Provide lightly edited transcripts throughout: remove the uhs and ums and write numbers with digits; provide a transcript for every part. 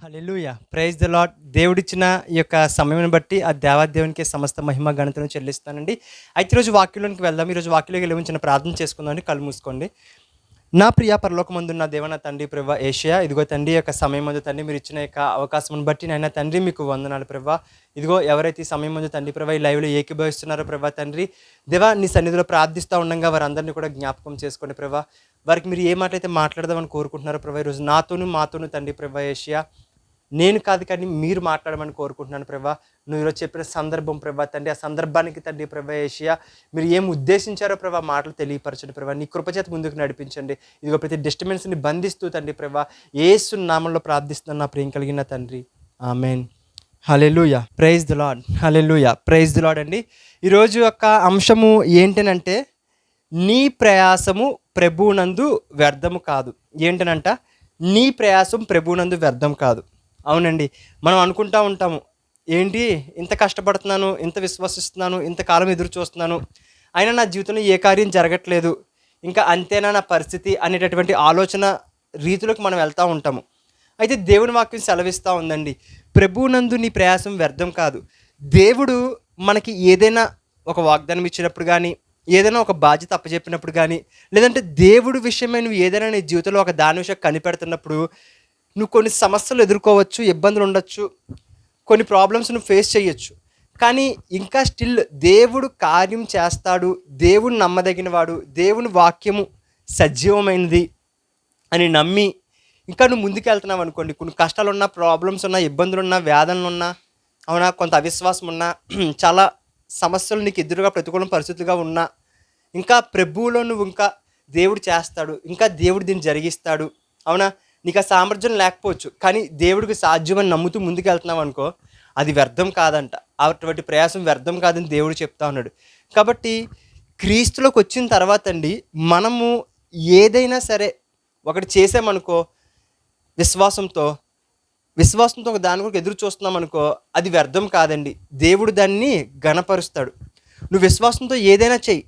Hallelujah! Praise the lord. దేవుడిచ్చిన ఈ యొక్క సమయాన్ని బట్టి ఆ దేవాదేవునికే సమస్త మహిమ ఘనతను చెల్లిస్తానండి. అయితే ఈరోజు వాక్యంలోనికి వెళ్దాం. ఈరోజు వాక్యంలోకి వెళ్ళే ముందు చిన్న ప్రార్థన చేసుకుందామండి. కళ్ళు మూసుకోండి. నా ప్రియ పరలోకమందున్న దేవ నా తండ్రి ప్రభా యేషయా, ఇదిగో తండ్రి యొక్క సమయమందు తండ్రి మీరు ఇచ్చిన యొక్క అవకాశమును బట్టి నాయన తండ్రి మీకు వందనాలు ప్రభా. ఇదిగో ఎవరైతే ఈ సమయమందు తండ్రి ప్రభా ఈ లైవ్‌లో ఏకీభవిస్తున్నారో ప్రభా తండ్రి, దేవా నీ సన్నిధిలో ప్రార్థిస్తా ఉండంగా వారందరిని కూడా జ్ఞాపకం చేసుకోండి ప్రభా. వారికి మీరు ఏ మాటైతే మాట్లాడదామని కోరుకుంటున్నారో ప్రభా ఈరోజు నాతోను మాతోను తండ్రి ప్రభా యేషయా, నేను కాదు కానీ మీరు మాట్లాడమని కోరుకుంటున్నాను ప్రభా. నువ్వు ఈరోజు చెప్పిన సందర్భం ప్రభా తండ్రి, ఆ సందర్భానికి తండ్రి ప్రభా యేషయా మీరు ఏం ఉద్దేశించారో ప్రభా మాటలు తెలియపరచండి ప్రభా. నీ కృపచేత ముందుకు నడిపించండి. ఇదిగో ప్రతి డిస్టర్బెన్స్ని బంధిస్తూ తండ్రి ప్రభా యేసు నామంలో ప్రార్థిస్తున్నాను నా ప్రియం కలిగిన తండ్రి, amen. Hallelujah! Praise the lord. Hallelujah! Praise the lord అండి. ఈరోజు యొక్క అంశము ఏంటనంటే, నీ ప్రయాసము ప్రభువునందు వ్యర్థము కాదు. ఏంటనంట, నీ ప్రయాసం ప్రభువునందు వ్యర్థం కాదు. అవునండి. మనం అనుకుంటా ఉంటాము, ఏంటి ఇంత కష్టపడుతున్నాను, ఇంత విశ్వసిస్తున్నాను, ఇంతకాలం ఎదురు చూస్తున్నాను, అయినా నా జీవితంలో ఏ కార్యం జరగట్లేదు, ఇంకా అంతేనా నా పరిస్థితి అనేటటువంటి ఆలోచన రీతిలోకి మనం వెళ్తూ ఉంటాము. అయితే దేవుని వాక్యం సెలవిస్తూ ఉందండి, ప్రభువునందు నీ ప్రయాసం వ్యర్థం కాదు. దేవుడు మనకి ఏదైనా ఒక వాగ్దానం ఇచ్చినప్పుడు కానీ, ఏదైనా ఒక బాధ్యత అప్పచెప్పినప్పుడు కానీ, లేదంటే దేవుడి విషయమై నువ్వు ఏదైనా నీ జీవితంలో ఒక దాని విషయం కనిపెడుతున్నప్పుడు, నువ్వు కొన్ని సమస్యలు ఎదుర్కోవచ్చు, ఇబ్బందులు ఉండొచ్చు, కొన్ని ప్రాబ్లమ్స్ నువ్వు ఫేస్ చేయొచ్చు. కానీ ఇంకా స్టిల్ దేవుడు కార్యం చేస్తాడు, దేవుడు నమ్మదగినవాడు, దేవుని వాక్యము సజీవమైనది అని నమ్మి ఇంకా నువ్వు ముందుకు వెళ్తున్నావు అనుకోండి. కొన్ని కష్టాలున్నా, ప్రాబ్లమ్స్ ఉన్నా, ఇబ్బందులున్నా, వేదనలున్నా, అవునా, కొంత అవిశ్వాసం ఉన్నా, చాలా సమస్యలు నీకు ఎదురుగా ప్రతికూల పరిస్థితులుగా ఉన్నా, ఇంకా ప్రభువులో నువ్వు ఇంకా దేవుడు చేస్తాడు, ఇంకా దేవుడు దీన్ని జరిగిస్తాడు, అవునా, నీకు ఆ సామర్థ్యం లేకపోవచ్చు, కానీ దేవుడికి సాధ్యమని నమ్ముతూ ముందుకు వెళ్తున్నావు అనుకో, అది వ్యర్థం కాదంట. అటువంటి ప్రయాసం వ్యర్థం కాదని దేవుడు చెప్తా ఉన్నాడు. కాబట్టి క్రీస్తులోకి వచ్చిన తర్వాత అండి, మనము ఏదైనా సరే ఒకటి చేసామనుకో, విశ్వాసంతో విశ్వాసంతో ఒక దాని కొరకు ఎదురు చూస్తున్నాం అనుకో, అది వ్యర్థం కాదండి. దేవుడు దాన్ని ఘనపరుస్తాడు. నువ్వు విశ్వాసంతో ఏదైనా చెయ్యి,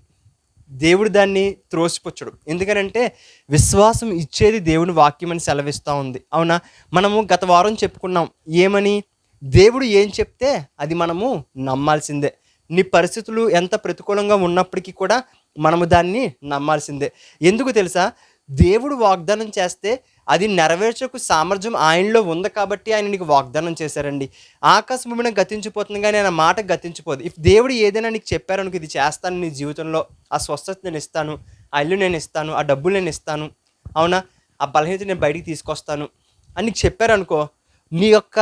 దేవుడు దాన్ని త్రోసిపుచ్చడు. ఎందుకనంటే విశ్వాసం ఇచ్చేది దేవుని వాక్యం అని సెలవిస్తూ ఉంది. అవునా, మనము గత వారం చెప్పుకున్నాం ఏమని, దేవుడు ఏం చెప్తే అది మనము నమ్మాల్సిందే. నీ పరిస్థితులు ఎంత ప్రతికూలంగా ఉన్నప్పటికీ కూడా మనము దాన్ని నమ్మాల్సిందే. ఎందుకు తెలుసా, దేవుడు వాగ్దానం చేస్తే అది నెరవేర్చకు సామర్థ్యం ఆయనలో ఉంది కాబట్టి ఆయన నీకు వాగ్దానం చేశారండి. ఆకాశం భూమిని గతించిపోతుంది కానీ ఆయన మాట గతించిపోదు. ఇఫ్ దేవుడు ఏదైనా నీకు చెప్పారనుకో, ఇది చేస్తాను నీ జీవితంలో, ఆ స్వస్థత నేను ఇస్తాను, ఆ ఇల్లు నేను ఇస్తాను, ఆ డబ్బులు నేను ఇస్తాను, అవునా, ఆ బలహీనత నేను బయటికి తీసుకొస్తాను అని నీకు చెప్పారనుకో, నీ యొక్క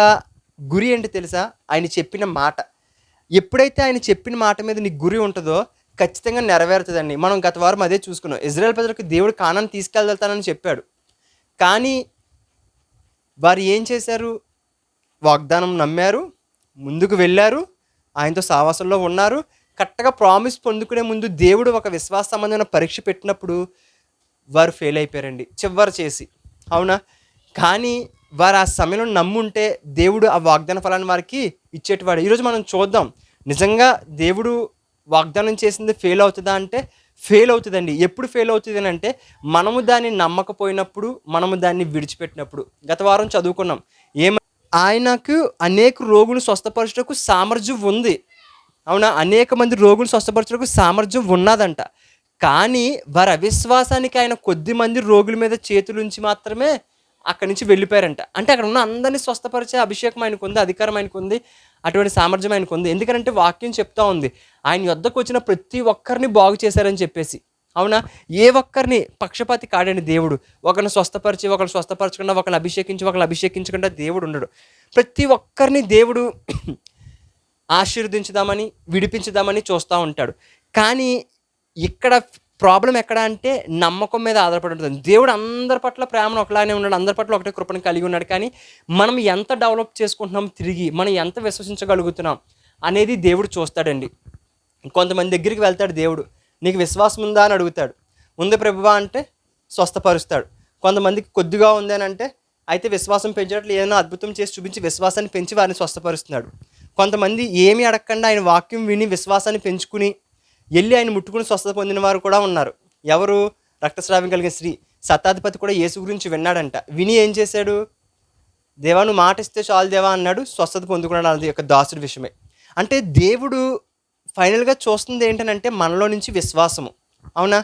గురి ఏంటి తెలుసా, ఆయన చెప్పిన మాట. ఎప్పుడైతే ఆయన చెప్పిన మాట మీద నీ గురి ఉంటుందో ఖచ్చితంగా నెరవేరుతుందండి. మనం గత వారం అదే చూసుకున్నాం. ఇజ్రాయెల్ ప్రజలకు దేవుడు కానాను తీసుకెళ్తానని చెప్పాడు, కానీ వారు ఏం చేశారు, వాగ్దానం నమ్మారు, ముందుకు వెళ్ళారు, ఆయనతో సావాసంలో ఉన్నారు. కరెక్ట్గా ప్రామిస్ పొందుకునే ముందు దేవుడు ఒక విశ్వాస సంబంధమైన పరీక్ష పెట్టినప్పుడు వారు ఫెయిల్ అయిపోయారండి చివరి చేసి, అవునా. కానీ వారు ఆ సమయంలో నమ్ముంటే దేవుడు ఆ వాగ్దాన ఫలాన్ని వారికి ఇచ్చేటివాడు. ఈరోజు మనం చూద్దాం, నిజంగా దేవుడు వాగ్దానం చేసింది ఫెయిల్ అవుతుందా అంటే ఫెయిల్ అవుతుందండి. ఎప్పుడు ఫెయిల్ అవుతుంది అని అంటే, మనము దాన్ని నమ్మకపోయినప్పుడు, మనము దాన్ని విడిచిపెట్టినప్పుడు. గత వారం చదువుకున్నాం ఆయనకు అనేక రోగులు స్వస్థపరచుటకు సామర్థ్యం ఉంది, అవునా, అనేక మంది రోగులు స్వస్థపరచుటకు సామర్థ్యం ఉన్నదంట. కానీ వారి అవిశ్వాసానికి ఆయన కొద్ది మంది రోగుల మీద చేతులుంచి మాత్రమే అక్కడి నుంచి వెళ్ళిపోయారంట. అంటే అక్కడ ఉన్న అందరినీ స్వస్థపరిచే అభిషేకం ఆయనకు ఉంది, అధికారం ఆయనకు ఉంది, అటువంటి సామర్థ్యం ఆయనకు ఉంది. ఎందుకంటే వాక్యం చెప్తా ఉంది, ఆయన యొద్దకు వచ్చిన ప్రతి ఒక్కరిని బాగు చేశారని చెప్పేసి, అవునా. ఏ ఒక్కరిని పక్షపాతి కాడండి దేవుడు. ఒకరిని స్వస్థపరిచి, ఒకరిని స్వస్థపరచకుండా, ఒకరిని అభిషేకించి, ఒకరిని అభిషేకించకుండా దేవుడు ఉండడు. ప్రతి ఒక్కరిని దేవుడు ఆశీర్వదించుదామని, విడిపించుదామని చూస్తూ ఉంటాడు. కానీ ఇక్కడ ప్రాబ్లం ఎక్కడ అంటే నమ్మకం మీద ఆధారపడి ఉంటుంది. దేవుడు అందరి పట్ల ప్రేమను ఒకలానే ఉన్నాడు, అందరి పట్ల ఒకటే కృపను కలిగి ఉన్నాడు. కానీ మనం ఎంత డెవలప్ చేసుకుంటున్నాం, తిరిగి మనం ఎంత విశ్వసించగలుగుతున్నాం అనేది దేవుడు చూస్తాడండి. కొంతమంది దగ్గరికి వెళ్తాడు దేవుడు, నీకు విశ్వాసం ఉందా అని అడుగుతాడు. ఉంది ప్రభువా అంటే స్వస్థపరుస్తాడు. కొంతమందికి కొద్దిగా ఉంది అని అంటే, అయితే విశ్వాసం పెంచేటట్లు ఏదైనా అద్భుతం చేసి చూపించి విశ్వాసాన్ని పెంచి వారిని స్వస్థపరుస్తున్నాడు. కొంతమంది ఏమీ అడగకుండా ఆయన వాక్యం విని విశ్వాసాన్ని పెంచుకుని వెళ్ళి ఆయన ముట్టుకుని స్వస్థత పొందిన వారు కూడా ఉన్నారు. ఎవరు, రక్తస్రావం కలిగిన స్త్రీ, శతాధిపతి కూడా యేసు గురించి విన్నాడంట. విని ఏం చేశాడు, దేవా నువ్వు మాట ఇస్తే చాలు దేవా అన్నాడు, స్వస్థత పొందుకున్నాడు. అది యొక్క దాసుడి విషయమే. అంటే దేవుడు ఫైనల్గా చూస్తుంది ఏంటనంటే మనలో నుంచి విశ్వాసము. అవునా?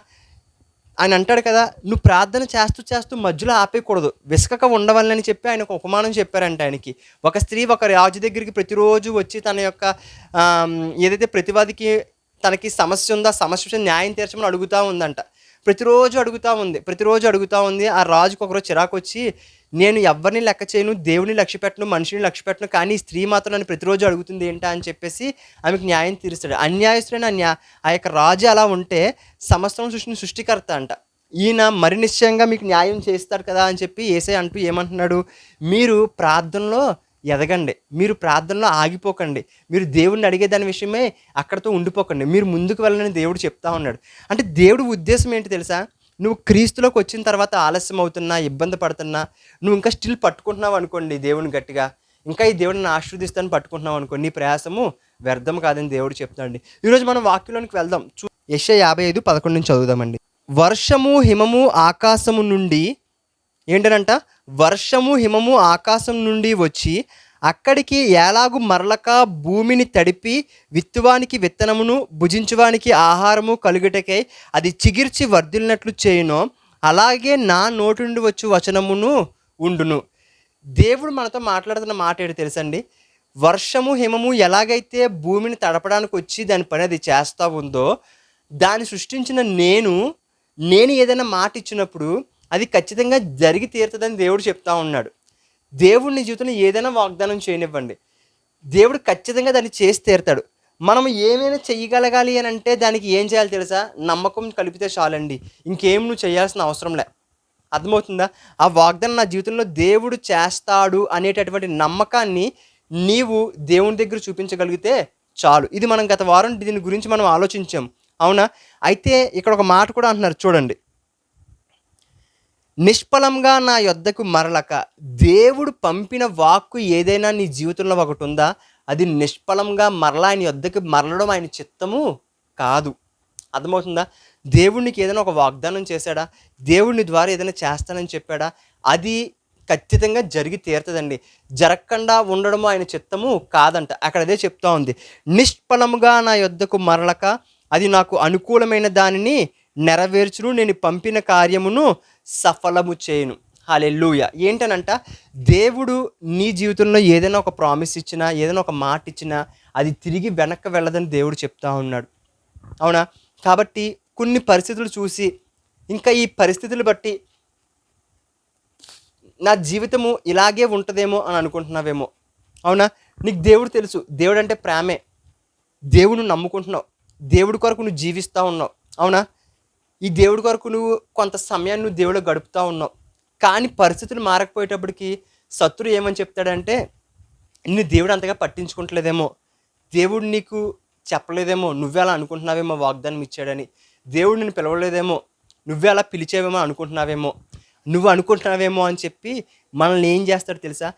ఆయన అంటాడు కదా, నువ్వు ప్రార్థన చేస్తూ చేస్తూ మధ్యలో ఆపేయకూడదు, విసకక ఉండవాలని చెప్పి ఆయన ఒక ఉపమానం చెప్పారంట ఆయనకి. ఒక స్త్రీ ఒక రాజు దగ్గరికి ప్రతిరోజు వచ్చి తన యొక్క ఏదైతే ప్రతివాదికి తనకి సమస్య ఉందో ఆ సమస్య న్యాయం తీర్చమని అడుగుతూ ఉందంట. ప్రతిరోజు అడుగుతూ ఉంది. ఆ రాజుకు ఒకరోజు చిరాకు వచ్చి, నేను ఎవరిని లెక్క చేయను, దేవుని లక్ష్య పెట్టను, మనిషిని లక్ష్య పెట్టను, కానీ ఈ స్త్రీ మాత్రం నన్ను ప్రతిరోజు అడుగుతుంది ఏంటా అని చెప్పేసి ఆమెకు న్యాయం తీరుస్తాడు. అన్యాయస్తుడైన ఆ యొక్క రాజు అలా ఉంటే సమస్తం సృష్టికర్త అంట. ఈయన మరి నిశ్చయంగా మీకు న్యాయం చేస్తాడు కదా అని చెప్పి యేసయ్య అంటూ ఏమంటున్నాడు, మీరు ప్రార్థనలో ఎదగండి, మీరు ప్రార్థనలో ఆగిపోకండి, మీరు దేవుడిని అడిగే దాని విషయమే అక్కడితో ఉండిపోకండి, మీరు ముందుకు వెళ్ళని దేవుడు చెప్తా ఉన్నాడు. అంటే దేవుడి ఉద్దేశం ఏంటి తెలుసా? నువ్వు క్రీస్తులోకి వచ్చిన తర్వాత ఆలస్యం అవుతున్నా, ఇబ్బంది పడుతున్నా, నువ్వు ఇంకా స్టిల్ పట్టుకుంటున్నావు అనుకోండి దేవుని గట్టిగా, ఇంకా ఈ దేవుడిని ఆశీర్వదిస్తాను పట్టుకుంటున్నావు అనుకోండి, నీ ప్రయాసము వ్యర్థం కాదని దేవుడు చెప్తాడండి. ఈరోజు మనం వాక్యంలోనికి వెళ్దాం. యెషయా 55:11 నుంచి చదువుదామండి. వర్షము హిమము ఆకాశము నుండి ఏంటనంట, వర్షము హిమము ఆకాశం నుండి వచ్చి అక్కడికి ఎలాగు మరలక భూమిని తడిపి విత్తువానికి విత్తనమును భుజించువానికి ఆహారము కలుగుటకై అది చిగిర్చి వర్ధిల్లినట్లు చేయునో అలాగే నా నోటి నుండి వచ్చి వచనమును ఉండును. దేవుడు మనతో మాట్లాడుతున్న మాట ఏంటి తెలుసండి? వర్షము హిమము ఎలాగైతే భూమిని తడపడానికి వచ్చి దాని పని అది చేస్తూ ఉందో, దాన్ని సృష్టించిన నేను ఏదైనా మాట ఇచ్చినప్పుడు అది ఖచ్చితంగా జరిగి తీరుతుందని దేవుడు చెప్తా ఉన్నాడు. దేవుడిని జీవితంలో ఏదైనా వాగ్దానం చేయనివ్వండి, దేవుడు ఖచ్చితంగా దాన్ని చేసి తీరుతాడు. మనం ఏమైనా చెయ్యగలగాలి అని అంటే దానికి ఏం చేయాలి తెలుసా? నమ్మకం కలిపితే చాలండి, ఇంకేం నువ్వు చేయాల్సిన అవసరం లే. అర్థమవుతుందా? ఆ వాగ్దానం నా జీవితంలో దేవుడు చేస్తాడు అనేటటువంటి నమ్మకాన్ని నీవు దేవుని దగ్గర చూపించగలిగితే చాలు. ఇది మనం గత వారం దీని గురించి మనం ఆలోచించాం, అవునా? అయితే ఇక్కడ ఒక మాట కూడా అంటున్నారు చూడండి, నిష్ఫలంగా నా యొద్దకు మరలక. దేవుడు పంపిన వాక్కు ఏదైనా నీ జీవితంలో ఒకటి ఉందా, అది నిష్ఫలంగా మరలా ఆయన యొద్దకు మరలడం ఆయన చిత్తము కాదు. అర్థమవుతుందా? దేవుడికి ఏదైనా ఒక వాగ్దానం చేశాడా, దేవుడిని ద్వారా ఏదైనా చేస్తానని చెప్పాడా, అది ఖచ్చితంగా జరిగి తీరుతుందండి. జరగకుండా ఉండడము ఆయన చిత్తము కాదంట. అక్కడ అదే చెప్తా ఉంది, నిష్ఫలముగా నా యొద్దకు మరలక అది నాకు అనుకూలమైన దానిని నెరవేర్చును, నేను పంపిన కార్యమును సఫలము చేయను. హల్లెలూయా. ఏంటనంట, దేవుడు నీ జీవితంలో ఏదైనా ఒక ప్రామిస్ ఇచ్చినా, ఏదైనా ఒక మాట ఇచ్చినా అది తిరిగి వెనక్కి వెళ్ళదని దేవుడు చెప్తా ఉన్నాడు, అవునా? కాబట్టి కొన్ని పరిస్థితులు చూసి, ఇంకా ఈ పరిస్థితులు బట్టి నా జీవితము ఇలాగే ఉంటుందేమో అని అనుకుంటున్నావేమో, అవునా? నీకు దేవుడు తెలుసు, దేవుడు అంటే ప్రేమే, దేవుడు నమ్ముకుంటున్నావు, దేవుడి కొరకు నువ్వు జీవిస్తూ ఉన్నావు, అవునా? ఈ దేవుడి కొరకు నువ్వు కొంత సమయాన్ని నువ్వు దేవుడు గడుపుతూ ఉన్నావు. కానీ పరిస్థితులు మారకపోయేటప్పటికి శత్రువు ఏమని చెప్తాడంటే, నిన్ను దేవుడు అంతగా పట్టించుకుంటలేదేమో, దేవుడు నీకు చెప్పలేదేమో, నువ్వే అలా అనుకుంటున్నావేమో వాగ్దానం ఇచ్చాడని, దేవుడు నిన్ను పిలవలేదేమో, నువ్వే అలా పిలిచేవేమో నువ్వు అనుకుంటున్నావేమో అని చెప్పి మనల్ని ఏం చేస్తాడు తెలుసా?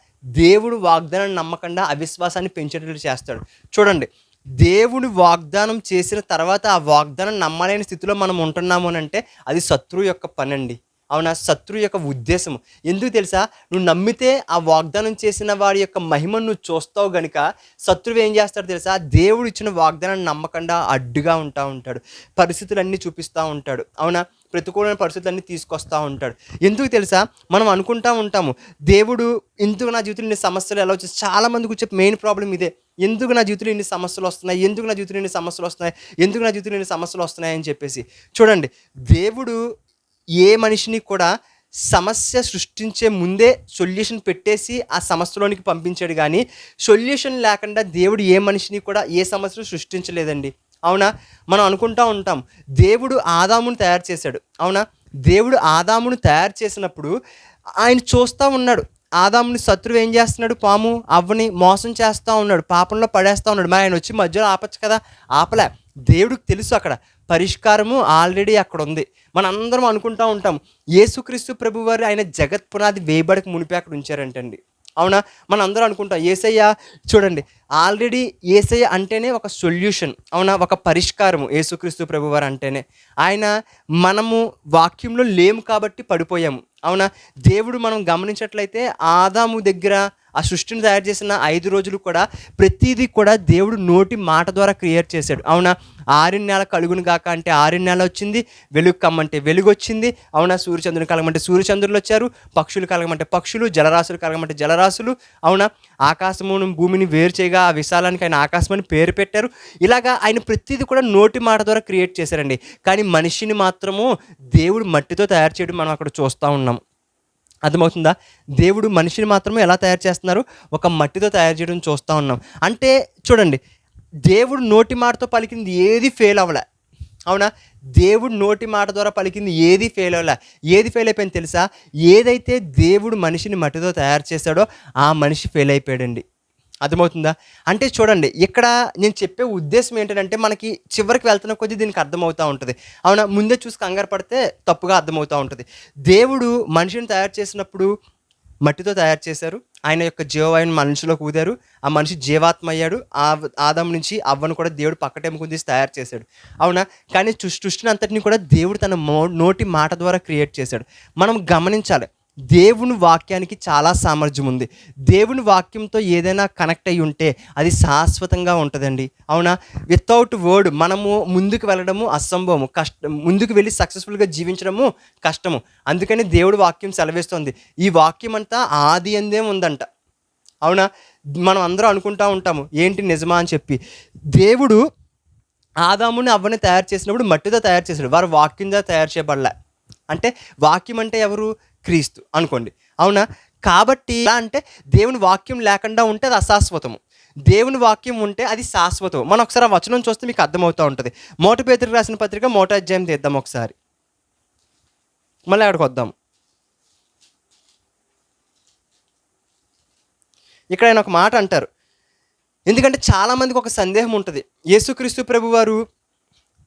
దేవుడు వాగ్దానాన్ని నమ్మకుండా అవిశ్వాసాన్ని పెంచేటట్లు చేస్తాడు. చూడండి, దేవుడు వాగ్దానం చేసిన తర్వాత ఆ వాగ్దానం నమ్మలేని స్థితిలో మనం ఉంటున్నాము అని అంటే అది శత్రువు యొక్క పని అండి, అవునా? శత్రువు యొక్క ఉద్దేశము ఎందుకు తెలుసా? నువ్వు నమ్మితే ఆ వాగ్దానం చేసిన వాడి యొక్క మహిమను నువ్వు చూస్తావు గనుక శత్రువు ఏం చేస్తాడు తెలుసా? దేవుడు ఇచ్చిన వాగ్దానాన్ని నమ్మకుండా అడ్డుగా ఉంటాడు, పరిస్థితులన్నీ చూపిస్తూ ఉంటాడు, అవునా? ప్రతికూలమైన పరిస్థితులన్నీ తీసుకొస్తూ ఉంటాడు. ఎందుకు తెలుసా? మనం అనుకుంటూ ఉంటాము, దేవుడు ఎందుకు నా జీవితంలో ఇన్ని సమస్యలు ఎలా వచ్చేసి, చాలామందికి వచ్చే మెయిన్ ప్రాబ్లం ఇదే, ఎందుకు నా జీవితంలో ఇన్ని సమస్యలు వస్తున్నాయి అని చెప్పేసి. చూడండి, దేవుడు ఏ మనిషిని కూడా సమస్య సృష్టించే ముందే సొల్యూషన్ పెట్టేసి ఆ సమస్యలోనికి పంపించాడు, కానీ సొల్యూషన్ లేకుండా దేవుడు ఏ మనిషిని కూడా ఏ సమస్యను సృష్టించలేదండి, అవునా? మనం అనుకుంటూ ఉంటాం, దేవుడు ఆదామును తయారు చేశాడు, అవునా? దేవుడు ఆదామును తయారు చేసినప్పుడు ఆయన చూస్తూ ఉన్నాడు, ఆదాముని శత్రువు ఏం చేస్తున్నాడు, పాము అవ్వని మోసం చేస్తూ ఉన్నాడు, పాపంలో పడేస్తూ ఉన్నాడు. మరి ఆయన వచ్చి మధ్యలో ఆపచ్చు కదా, ఆపలే. దేవుడికి తెలుసు అక్కడ పరిష్కారము ఆల్రెడీ అక్కడ ఉంది. మనందరం అనుకుంటూ ఉంటాం, యేసుక్రీస్తు ప్రభువారు ఆయన జగత్ పునాది వేయబడక మునిపే అక్కడ ఉంచారంటండి, అవునా? మనం అందరం అనుకుంటాం యేసయ్య చూడండి ఆల్రెడీ యేసయ్య అంటేనే ఒక సొల్యూషన్. అవునా? ఒక పరిష్కారము యేసుక్రీస్తు ప్రభువారు అంటేనే. ఆయన మనము వాక్యంలో లేము కాబట్టి పడిపోయాము. అవునా? దేవుడు మనం గమనించినట్లయితే ఆదాము దగ్గర ఆ సృష్టిని తయారు చేసిన 5 రోజులు కూడా ప్రతీదీ కూడా దేవుడు నోటి మాట ద్వారా క్రియేట్ చేశాడు. అవునా? ఆరిన్నేల కలుగును గాక అంటే ఆరిన్నేల వచ్చింది. వెలుగు కమ్మంటే వెలుగొచ్చింది. అవునా? సూర్యచంద్రుని కలగమంటే సూర్యచంద్రులొచ్చారు. పక్షులు కలగమంటే పక్షులు, జలరాశులు కలగమంటే జలరాశులు. అవునా? ఆకాశమును భూమిని వేరు చేయగా ఆ విశాలానికి ఆయన ఆకాశం అని పేరు పెట్టారు. ఇలాగా ఆయన ప్రతీది కూడా నోటి మాట ద్వారా క్రియేట్ చేశారండి. కానీ మనిషిని మాత్రము దేవుడు మట్టితో తయారు చేయడం మనం అక్కడ చూస్తా ఉన్నాం. అర్థమవుతుందా? దేవుడు మనిషిని మాత్రమే ఎలా తయారు చేస్తున్నారు? ఒక మట్టితో తయారు చేయడం చూస్తా ఉన్నాం. అంటే చూడండి, దేవుడు నోటి మాటతో పలికింది ఏది ఫెయిల్ అవ్వలే. అవునా? దేవుడు నోటి మాట ద్వారా పలికింది ఏది ఫెయిల్ అవ్వలే. ఏది ఫెయిల్ అయిపోయింది తెలుసా? ఏదైతే దేవుడు మనిషిని మట్టితో తయారు చేశాడో ఆ మనిషి ఫెయిల్ అయిపోయాడండి. అర్థమవుతుందా? అంటే చూడండి ఇక్కడ నేను చెప్పే ఉద్దేశ్యం ఏంటంటే మనకి చివరికి వెళ్తున్న కొద్దీ దీనికి అర్థమవుతా ఉంటది. అవునా? ముందే చూసి కంగారు పడితే తప్పుగా అర్థమవుతా ఉంటది. దేవుడు మనిషిని తయారు చేసినప్పుడు మట్టితో తయారు చేశారు. ఆయన యొక్క జీవవాయువుని మనిషిలోకి ఊదారు. ఆ మనిషి జీవాత్మ అయ్యాడు. ఆదాము నుంచి అవ్వను కూడా దేవుడు పక్కటెముకను తీసి తయారు చేశాడు. అవునా? కానీ సృష్టిని అంతటిని కూడా దేవుడు తన నోటి మాట ద్వారా క్రియేట్ చేశాడు. మనం గమనించాలి. దేవుని వాక్యానికి చాలా సామర్థ్యం ఉంది. దేవుని వాక్యంతో ఏదైనా కనెక్ట్ అయ్యి ఉంటే అది శాశ్వతంగా ఉంటదండి. అవునా? వితౌట్ వర్డ్ మనము ముందుకు వెళ్ళడము అసంభవము. ముందుకు వెళ్ళి సక్సెస్ఫుల్‌గా జీవించడము కష్టము. అందుకని దేవుడి వాక్యం సెలవిస్తోంది. ఈ వాక్యం అంతా ఆది యందే ఉందంట. అవునా? మనం అందరం అనుకుంటా ఉంటాము. ఏంటి నిజమా అని చెప్పి. దేవుడు ఆదాముని, అవ్వని తయారు చేసినప్పుడు మట్టితో తయారు చేశాడు. వారు వాక్యంతో తయారు చేయబడలే. అంటే వాక్యం అంటే ఎవరు? క్రీస్తు అనుకోండి. అవునా? కాబట్టి ఎలా అంటే దేవుని వాక్యం లేకుండా ఉంటే అది అశాశ్వతము. దేవుని వాక్యం ఉంటే అది శాశ్వతం. మనం ఒకసారి ఆ వచనం చూస్తే మీకు అర్థమవుతా ఉంటది. మొదటి పేతురుకు రాసిన పత్రిక మొదటి అధ్యాయం తీద్దాం ఒకసారి. మళ్ళీ అక్కడికొద్దాం. ఇక్కడ ఆయన ఒక మాట అంటారు. ఎందుకంటే చాలామందికి ఒక సందేహం ఉంటది. యేసుక్రీస్తు ప్రభువారు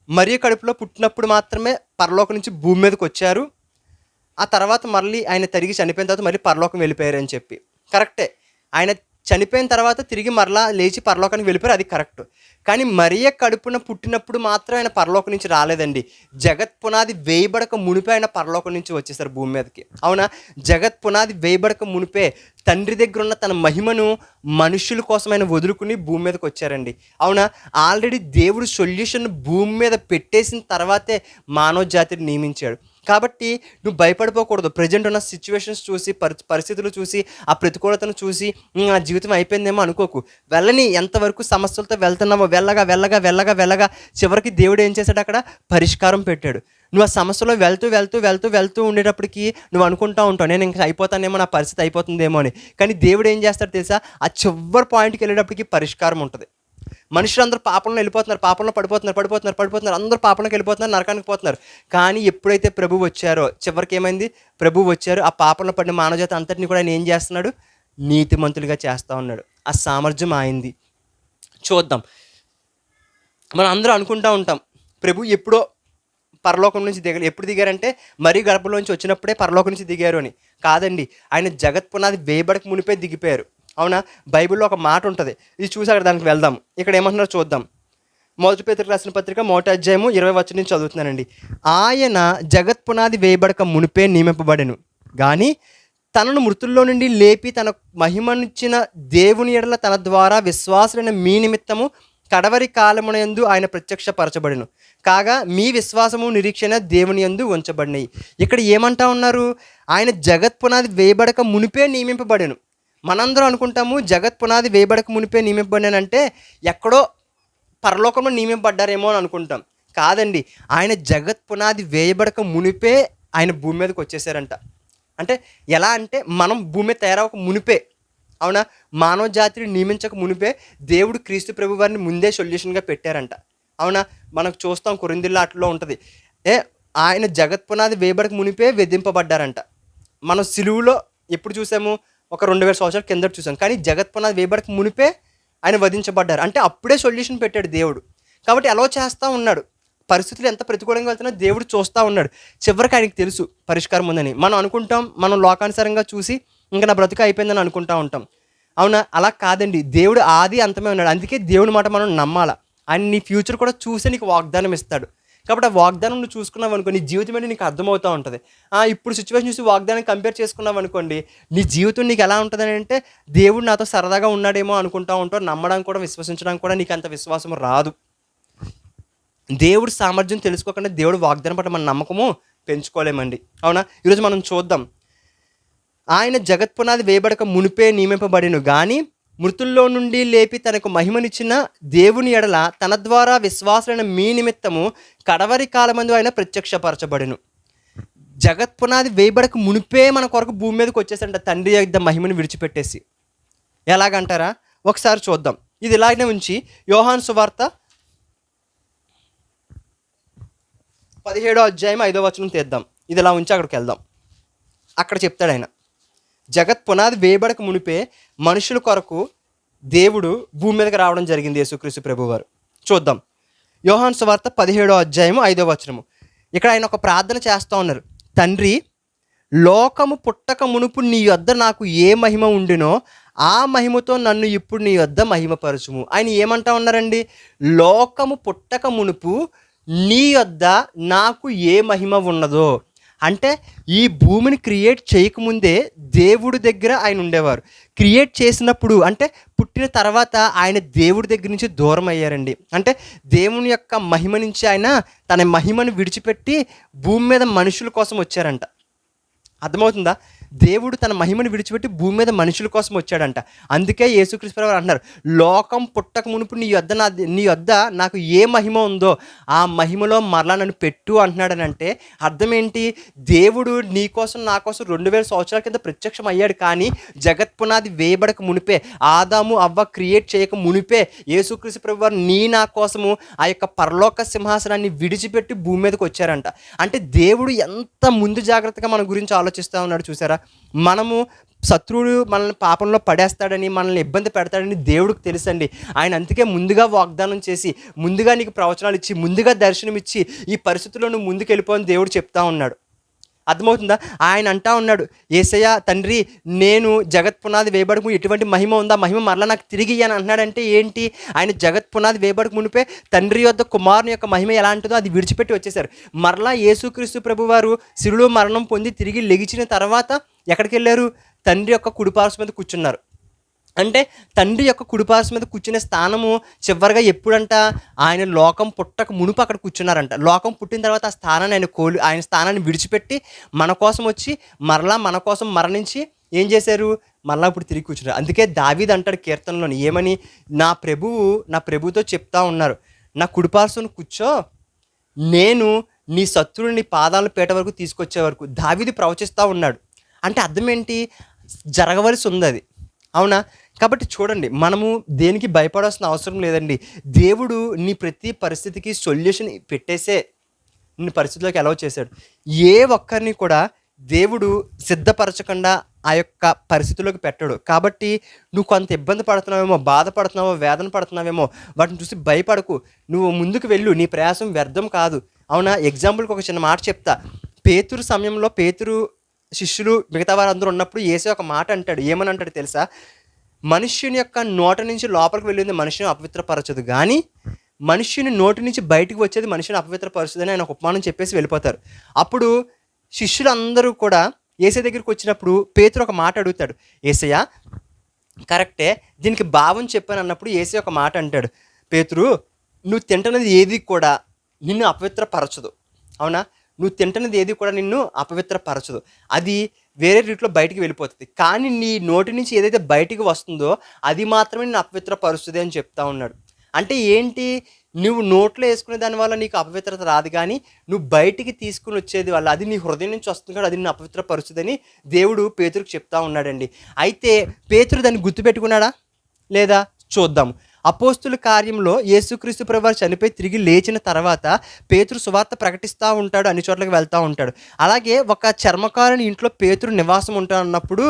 మరియ కడుపులో పుట్టినప్పుడు మాత్రమే పరలోకం నుంచి భూమి మీదకొచ్చారు. ఆ తర్వాత మళ్ళీ ఆయన తిరిగి చనిపోయిన తర్వాత మళ్ళీ పరలోకం వెళ్ళిపోయారని చెప్పి. కరెక్టే. ఆయన చనిపోయిన తర్వాత తిరిగి మరలా లేచి పరలోకానికి వెళ్ళిపోయారు. అది కరెక్ట్. కానీ మరియ కడుపున పుట్టినప్పుడు మాత్రం ఆయన పరలోకం నుంచి రాలేదండి. జగత్ పునాది వేయబడక మునిపే ఆయన పరలోకం నుంచి వచ్చేసారు భూమి మీదకి. అవునా? జగత్ పునాది వేయబడక మునిపే తండ్రి దగ్గర ఉన్న తన మహిమను మనుషుల కోసం ఆయన వదులుకుని భూమి మీదకి వచ్చారండి. అవునా? ఆల్రెడీ దేవుడు సొల్యూషన్ భూమి మీద పెట్టేసిన తర్వాతే మానవ జాతిని నియమించాడు. కాబట్టి నువ్వు భయపడిపోకూడదు. ప్రెజెంట్ ఉన్న సిచ్యువేషన్స్ చూసి పరిస్థితులు చూసి ఆ ప్రతికూలతను చూసి నా జీవితం అయిపోయిందేమో అనుకోకు. వెళ్ళని ఎంతవరకు సమస్యలతో వెళ్తున్నావో వెళ్ళగా చివరికి దేవుడు ఏం చేశాడు? అక్కడ పరిష్కారం పెట్టాడు. నువ్వు ఆ సమస్యలో వెళ్తూ ఉండేటప్పటికి నువ్వు అనుకుంటా ఉంటావు నేను ఇంకా అయిపోతానేమో, నా పరిస్థితి అయిపోతుందేమో అని. కానీ దేవుడు ఏం చేస్తాడు తెలుసా? ఆ చివరి పాయింట్కి వెళ్ళేటప్పటికి పరిష్కారం ఉంటుంది. మనుషులందరూ పాపంలో వెళ్ళిపోతున్నారు. పాపంలో పడిపోతున్నారు. అందరూ పాపంలోకి వెళ్ళిపోతున్నారు, నరకానికి పోతున్నారు. కానీ ఎప్పుడైతే ప్రభువు వచ్చారో చివరికి ఏమైంది? ప్రభువు వచ్చారు. ఆ పాపంలో పడిన మానవజాతి అంతటిని కూడా ఆయన ఏం చేస్తున్నాడు? నీతిమంతులుగా చేస్తూ ఉన్నాడు. ఆ సామర్థ్యం ఆయింది. చూద్దాం. మనం అందరూ అనుకుంటూ ఉంటాం ప్రభు ఎప్పుడో పరలోకం నుంచి దిగారు. ఎప్పుడు దిగారంటే మరీ గర్భంలోంచి వచ్చినప్పుడే పరలోకం నుంచి దిగారు అని కాదండి. ఆయన జగత్ పునాది వేయబడక మునిపే దిగిపోయారు. అవునా? బైబిల్లో ఒక మాట ఉంటుంది. ఇది చూసి అక్కడ దానికి వెళ్దాం. ఇక్కడ ఏమంటున్నారో చూద్దాం. మొదటి పేతురుకు రాసిన పత్రిక మొదటి అధ్యాయము 20 వచనం నుంచి చదువుతున్నానండి. ఆయన జగత్ పునాది వేయబడక మునిపే నియమింపబడెను గాని తనను మృతుల్లో నుండి లేపి తన మహిమనిచ్చిన దేవుని ఎడల తన ద్వారా విశ్వాసులైన మీ నిమిత్తము కడవరి కాలమునందు ఆయన ప్రత్యక్షపరచబడెను కాగా మీ విశ్వాసము నిరీక్షణ దేవుని యందు ఉంచబడినాయి. ఇక్కడ ఏమంటా ఉన్నారు? ఆయన జగత్ పునాది వేయబడక మునిపే నియమింపబడెను. మనందరం అనుకుంటాము జగత్ పునాది వేయబడక మునిపే నియమింపబడినంటే ఎక్కడో పరలోకంలో నియమింపబడ్డారేమో అని అనుకుంటాం. కాదండి. ఆయన జగత్ పునాది వేయబడక మునిపే ఆయన భూమి మీదకి వచ్చేసారంట. అంటే ఎలా అంటే మనం భూమి మీద తయారవక మునిపే. అవునా? మానవ జాతిని నియమించక మునిపే దేవుడు క్రీస్తు ప్రభు వారిని ముందే సొల్యూషన్గా పెట్టారంట. అవునా? మనకు చూస్తాం కొరింథీయుల ఆటలో ఉంటుంది. ఆయన జగత్ పునాది వేయబడక మునిపే విధింపబడ్డారంట. మనం సిలువులో ఎప్పుడు చూసాము? ఒక 2000 సంవత్సరాల కిందట చూసాం. కానీ జగత్ పునాది వేయబడక మునిపే ఆయన వధించబడ్డారు. అంటే అప్పుడే సొల్యూషన్ పెట్టాడు దేవుడు. కాబట్టి అలా చేస్తూ ఉన్నాడు. పరిస్థితులు ఎంత ప్రతికూలంగా వెళ్తున్నా దేవుడు చూస్తూ ఉన్నాడు. చివరికి ఆయనకి తెలుసు పరిష్కారం ఉందని. మనం అనుకుంటాం మనం లోకానుసారంగా చూసి ఇంకా నా బ్రతుకు అయిపోయిందని అనుకుంటూ ఉంటాం. అవునా? అలా కాదండి. దేవుడు ఆది అంతమే ఉన్నాడు. అందుకే దేవుని మాట మనం నమ్మాలా. ఆయన నీ ఫ్యూచర్ కూడా చూసి నీకు వాగ్దానం ఇస్తాడు. కాబట్టి ఆ వాగ్దానం నువ్వు చూసుకున్నావనుకో నీ జీవితం ఏంటి నీకు అర్థమవుతూ ఉంటది. ఇప్పుడు సిచ్యువేషన్ చూసి వాగ్దానం కంపేర్ చేసుకున్నావనుకోండి, నీ జీవితం నీకు ఎలా ఉంటదని అంటే, దేవుడు నాతో సరదాగా ఉన్నాడేమో అనుకుంటా ఉంటావు. నమ్మడానికి కూడా, విశ్వసించడానికి కూడా నీకు అంత విశ్వాసం రాదు. దేవుడి సామర్థ్యం తెలుసుకోకుండా దేవుడు వాగ్దానం పట్ల మన నమ్మకము పెంచుకోలేమండి. అవునా? ఈరోజు మనం చూద్దాం. ఆయన జగత్పునాది వేయబడక మునిపే నియమింపబడిను గాని మృతుల్లో నుండి లేపి తనకు మహిమనిచ్చిన దేవుని ఎడల తన ద్వారా విశ్వాసులైన మీ నిమిత్తము కడవరి కాలమందు ఆయన ప్రత్యక్షపరచబడిను. జగత్పునాది వేయబడక మునిపే మన కొరకు భూమి మీదకి వచ్చేసంట తండ్రి యొక్క మహిమను విడిచిపెట్టేసి. ఎలాగంటారా? ఒకసారి చూద్దాం. ఇది ఇలాగనే ఉంచి యోహాను సువార్త 17 తీద్దాం. ఇది ఇలా ఉంచి అక్కడికి వెళ్దాం. అక్కడ చెప్తాడు ఆయన, జగత్ పునాది వేయబడక మునిపే మనుషుల కొరకు దేవుడు భూమి మీదకి రావడం జరిగింది యేసుక్రీస్తు ప్రభువారు. చూద్దాం. యోహాను సువార్త 17 ఇక్కడ ఆయన ఒక ప్రార్థన చేస్తూ ఉన్నారు. తండ్రి, లోకము పుట్టక మునుపు నీ యొద్ద నాకు ఏ మహిమ ఉండినో ఆ మహిమతో నన్ను ఇప్పుడు నీ యొద్ద మహిమపరచుము. ఆయన ఏమంటా ఉన్నారండి? లోకము పుట్టక మునుపు నీ యొద్ద నాకు ఏ మహిమ ఉన్నదో అంటే, ఈ భూమిని క్రియేట్ చేయకముందే దేవుడి దగ్గర ఆయన ఉండేవారు. క్రియేట్ చేసినప్పుడు అంటే పుట్టిన తర్వాత ఆయన దేవుడి దగ్గర నుంచి దూరం అయ్యారండి. అంటే దేవుని యొక్క మహిమ నుంచి ఆయన తన మహిమను విడిచిపెట్టి భూమి మీద మనుషుల కోసం వచ్చారంట. అర్థమవుతుందా? దేవుడు తన మహిమను విడిచిపెట్టి భూమి మీద మనుషుల కోసం వచ్చాడంట. అందుకే యేసుక్రీస్తు ప్రభువు అంటున్నారు, లోకం పుట్టక మునుపు నీ యొద్ద నాకు ఏ మహిమ ఉందో ఆ మహిమలో మరలా నన్ను పెట్టు అంటున్నాడని. అంటే అర్థం ఏంటి? దేవుడు నీ కోసం నా కోసం 2000 సంవత్సరాల కింద ప్రత్యక్షం అయ్యాడు. కానీ జగత్పునాది వేయబడక మునిపే, ఆదాము అవ్వ క్రియేట్ చేయక మునిపే యేసుక్రీస్తు ప్రభువు నీ నా కోసము ఆ యొక్క పరలోక సింహాసనాన్ని విడిచిపెట్టి భూమి మీదకి వచ్చారంట. అంటే దేవుడు ఎంత ముందు జాగ్రత్తగా మన గురించి ఆలోచిస్తూ ఉన్నాడు చూసారా? మనము శత్రువుడు మనల్ని పాపంలో పడేస్తాడని, మనల్ని ఇబ్బంది పెడతాడని దేవుడికి తెలుసండి. ఆయన అందుకే ముందుగా వాగ్దానం చేసి, ముందుగా నీకు ప్రవచనాలు ఇచ్చి, ముందుగా దర్శనం ఇచ్చి, ఈ పరిస్థితుల్లో నువ్వు ముందుకు వెళ్ళిపోని దేవుడు చెప్తా ఉన్నాడు. అర్థమవుతుందా? ఆయన అంటా ఉన్నాడు, యేసయ్య తండ్రి, నేను జగత్పునాది వేయబడకు ఎటువంటి మహిమ ఉందా, మహిమ మరలా నాకు తిరిగి అని అంటున్నాడంటే ఏంటి? ఆయన జగత్పునాది వేయబడకు మునిపే తండ్రి యొద్ద కుమారుని యొక్క మహిమ ఎలాంటిదో అది విడిచిపెట్టి వచ్చేసారు. మరలా యేసుక్రీస్తు ప్రభువారు శిలువలో మరణం పొంది తిరిగి లెగిచిన తర్వాత ఎక్కడికి వెళ్ళారు? తండ్రి యొక్క కుడిపార్శ్వం మీద కూర్చున్నారు. అంటే తండ్రి యొక్క కుడిపార్శ్వం మీద కూర్చునే స్థానము చివరిగా ఎప్పుడంట? ఆయన లోకం పుట్టక మునుపు అక్కడ కూర్చున్నారంట. లోకం పుట్టిన తర్వాత ఆ స్థానాన్ని ఆయన స్థానాన్ని విడిచిపెట్టి మన కోసం వచ్చి మరలా మన కోసం మరణించి ఏం చేశారు? మరలా ఇప్పుడు తిరిగి కూర్చున్నారు. అందుకే దావీదు అంటాడు కీర్తనలోని ఏమని? నా ప్రభువుతో చెప్తా ఉన్నారు, నా కుడిపార్శ్వం కూర్చో, నేను నీ శత్రువుని నీ పాదాల పీట వరకు తీసుకొచ్చే వరకు. దావీదు ప్రవచిస్తూ ఉన్నాడు. అంటే అర్థం ఏంటి? జరగవలసి ఉంది అది. అవునా? కాబట్టి చూడండి, మనము దేనికి భయపడాల్సిన అవసరం లేదండి. దేవుడు నీ ప్రతి పరిస్థితికి సొల్యూషన్ పెట్టేసే నీ పరిస్థితిలోకి అలౌ చేశాడు. ఏ ఒక్కరిని కూడా దేవుడు సిద్ధపరచకుండా ఆ యొక్క పరిస్థితుల్లోకి పెట్టడు. కాబట్టి నువ్వు కొంత ఇబ్బంది పడుతున్నావేమో, బాధపడుతున్నావో, వేదన పడుతున్నావేమో, వాటిని చూసి భయపడకు. నువ్వు ముందుకు వెళ్ళు, నీ ప్రయాసం వ్యర్థం కాదు. అవునా? ఎగ్జాంపుల్కి ఒక చిన్న మాట చెప్తా. పేతురు సమయంలో పేతురు శిష్యులు మిగతా వారందరూ ఉన్నప్పుడు యేసు ఒక మాట అంటాడు. ఏమని అంటాడు తెలుసా? మనుష్యుని యొక్క నోట నుంచి లోపలికి వెళ్ళింది మనుషుని అపవిత్రపరచదు, కానీ మనుష్యుని నోటి నుంచి బయటకు వచ్చేది మనుషుని అపవిత్రపరచదని ఆయన ఒక ఉపమానం చెప్పేసి వెళ్ళిపోతారు. అప్పుడు శిష్యులందరూ కూడా యేసయ్య దగ్గరికి వచ్చినప్పుడు పేతురు ఒక మాట అడుగుతాడు, యేసయ్య కరెక్టే, దీనికి భావం చెప్పాను అన్నప్పుడు యేసయ్య ఒక మాట అంటాడు, పేతురు, నువ్వు తింటున్నది ఏది కూడా నిన్ను అపవిత్రపరచదు. అవునా? నువ్వు తింటున్నది ఏది కూడా నిన్ను అపవిత్రపరచదు, అది వేరే రీతిలో బయటికి వెళ్ళిపోతుంది. కానీ నీ నోటి నుంచి ఏదైతే బయటికి వస్తుందో అది మాత్రమే నిన్ను అపవిత్రపరుస్తుంది అని చెప్తా ఉన్నాడు. అంటే ఏంటి? నువ్వు నోట్లో వేసుకునే దానివల్ల నీకు అపవిత్రత రాదు, కానీ నువ్వు బయటికి తీసుకుని వచ్చేది వల్ల అది నీ హృదయం నుంచి వస్తుంది కదా, అది నిన్ను అపవిత్రపరుస్తుందని దేవుడు పేతురుకు చెప్తా ఉన్నాడండి. అయితే పేతురు దాన్ని గుర్తుపెట్టుకున్నాడా లేదా? చూద్దాము. అపోస్తుల కార్యంలో యేసుక్రీస్తు ప్రభువారు చనిపోయి తిరిగి లేచిన తర్వాత పేతురు సువార్త ప్రకటిస్తూ ఉంటాడు, అన్ని చోట్లకి వెళ్తూ ఉంటాడు. అలాగే ఒక చర్మకారుని ఇంట్లో పేతురు నివాసం ఉంటాడన్నప్పుడు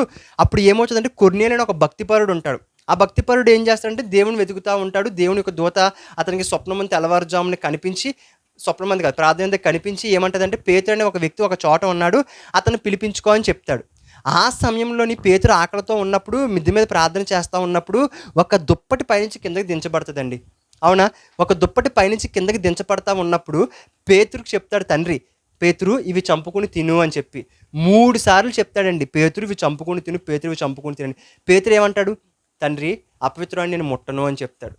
అప్పుడు ఏమవుతుందంటే కొర్నేలు అని ఒక భక్తిపరుడు ఉంటాడు. ఆ భక్తిపరుడు ఏం చేస్తాడంటే దేవుని వెతుకుతూ ఉంటాడు. దేవుని యొక్క దూత అతనికి స్వప్నమంది తెల్లవారుజామున కనిపించి, స్వప్నమంది కాదు ప్రార్థన కనిపించి ఏమంటుందంటే, పేతురు అనే ఒక వ్యక్తి ఒక చోట ఉన్నాడు, అతను పిలిపించుకో అని చెప్తాడు. ఆ సమయంలోని పేతురు ఆకలితో ఉన్నప్పుడు మిద్దె మీద ప్రార్థన చేస్తూ ఉన్నప్పుడు ఒక దుప్పటి పైనుంచి కిందకి దించబడుతుందండి. అవునా? ఒక దుప్పటి పైనుంచి కిందకి దించబడతా ఉన్నప్పుడు పేతురుకి చెప్తాడు తండ్రి, పేతురు ఇవి చంపుకొని తిను అని చెప్పి 3 సార్లు చెప్తాడండి. పేతురు ఇవి చంపుకొని తిను, పేతురు ఇవి చంపుకొని తినని. పేతురు ఏమంటాడు? తండ్రి అపవిత్రాన్ని నేను ముట్టను అని చెప్తాడు.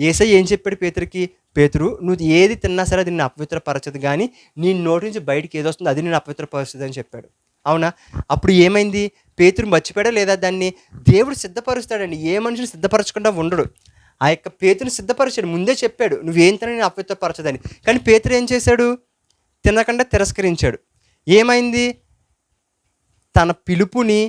యేసయ్య ఏం చెప్పాడు పేతురుకి? పేతురు నువ్వు ఏది తిన్నా సరే అది నిన్ను అపవిత్రపరచదు కానీ నీ నోటి నుంచి బయటికి ఏదొస్తుందో అది నేను అపవిత్రపరుస్తుంది అని చెప్పాడు. అవునా? అప్పుడు ఏమైంది? పేతురు మర్చిపోయాడా లేదా దాన్ని? దేవుడు సిద్ధపరుస్తాడండి. ఏ మనిషిని సిద్ధపరచకుండా ఉండడు. ఆ యొక్క పేతురుని సిద్ధపరిచాడు. ముందే చెప్పాడు నువ్వేం తిన నేను అపవిత్రపరచదని. కానీ పేతురు ఏం చేశాడు? తినకుండా తిరస్కరించాడు. ఏమైంది? తన పిలుపుని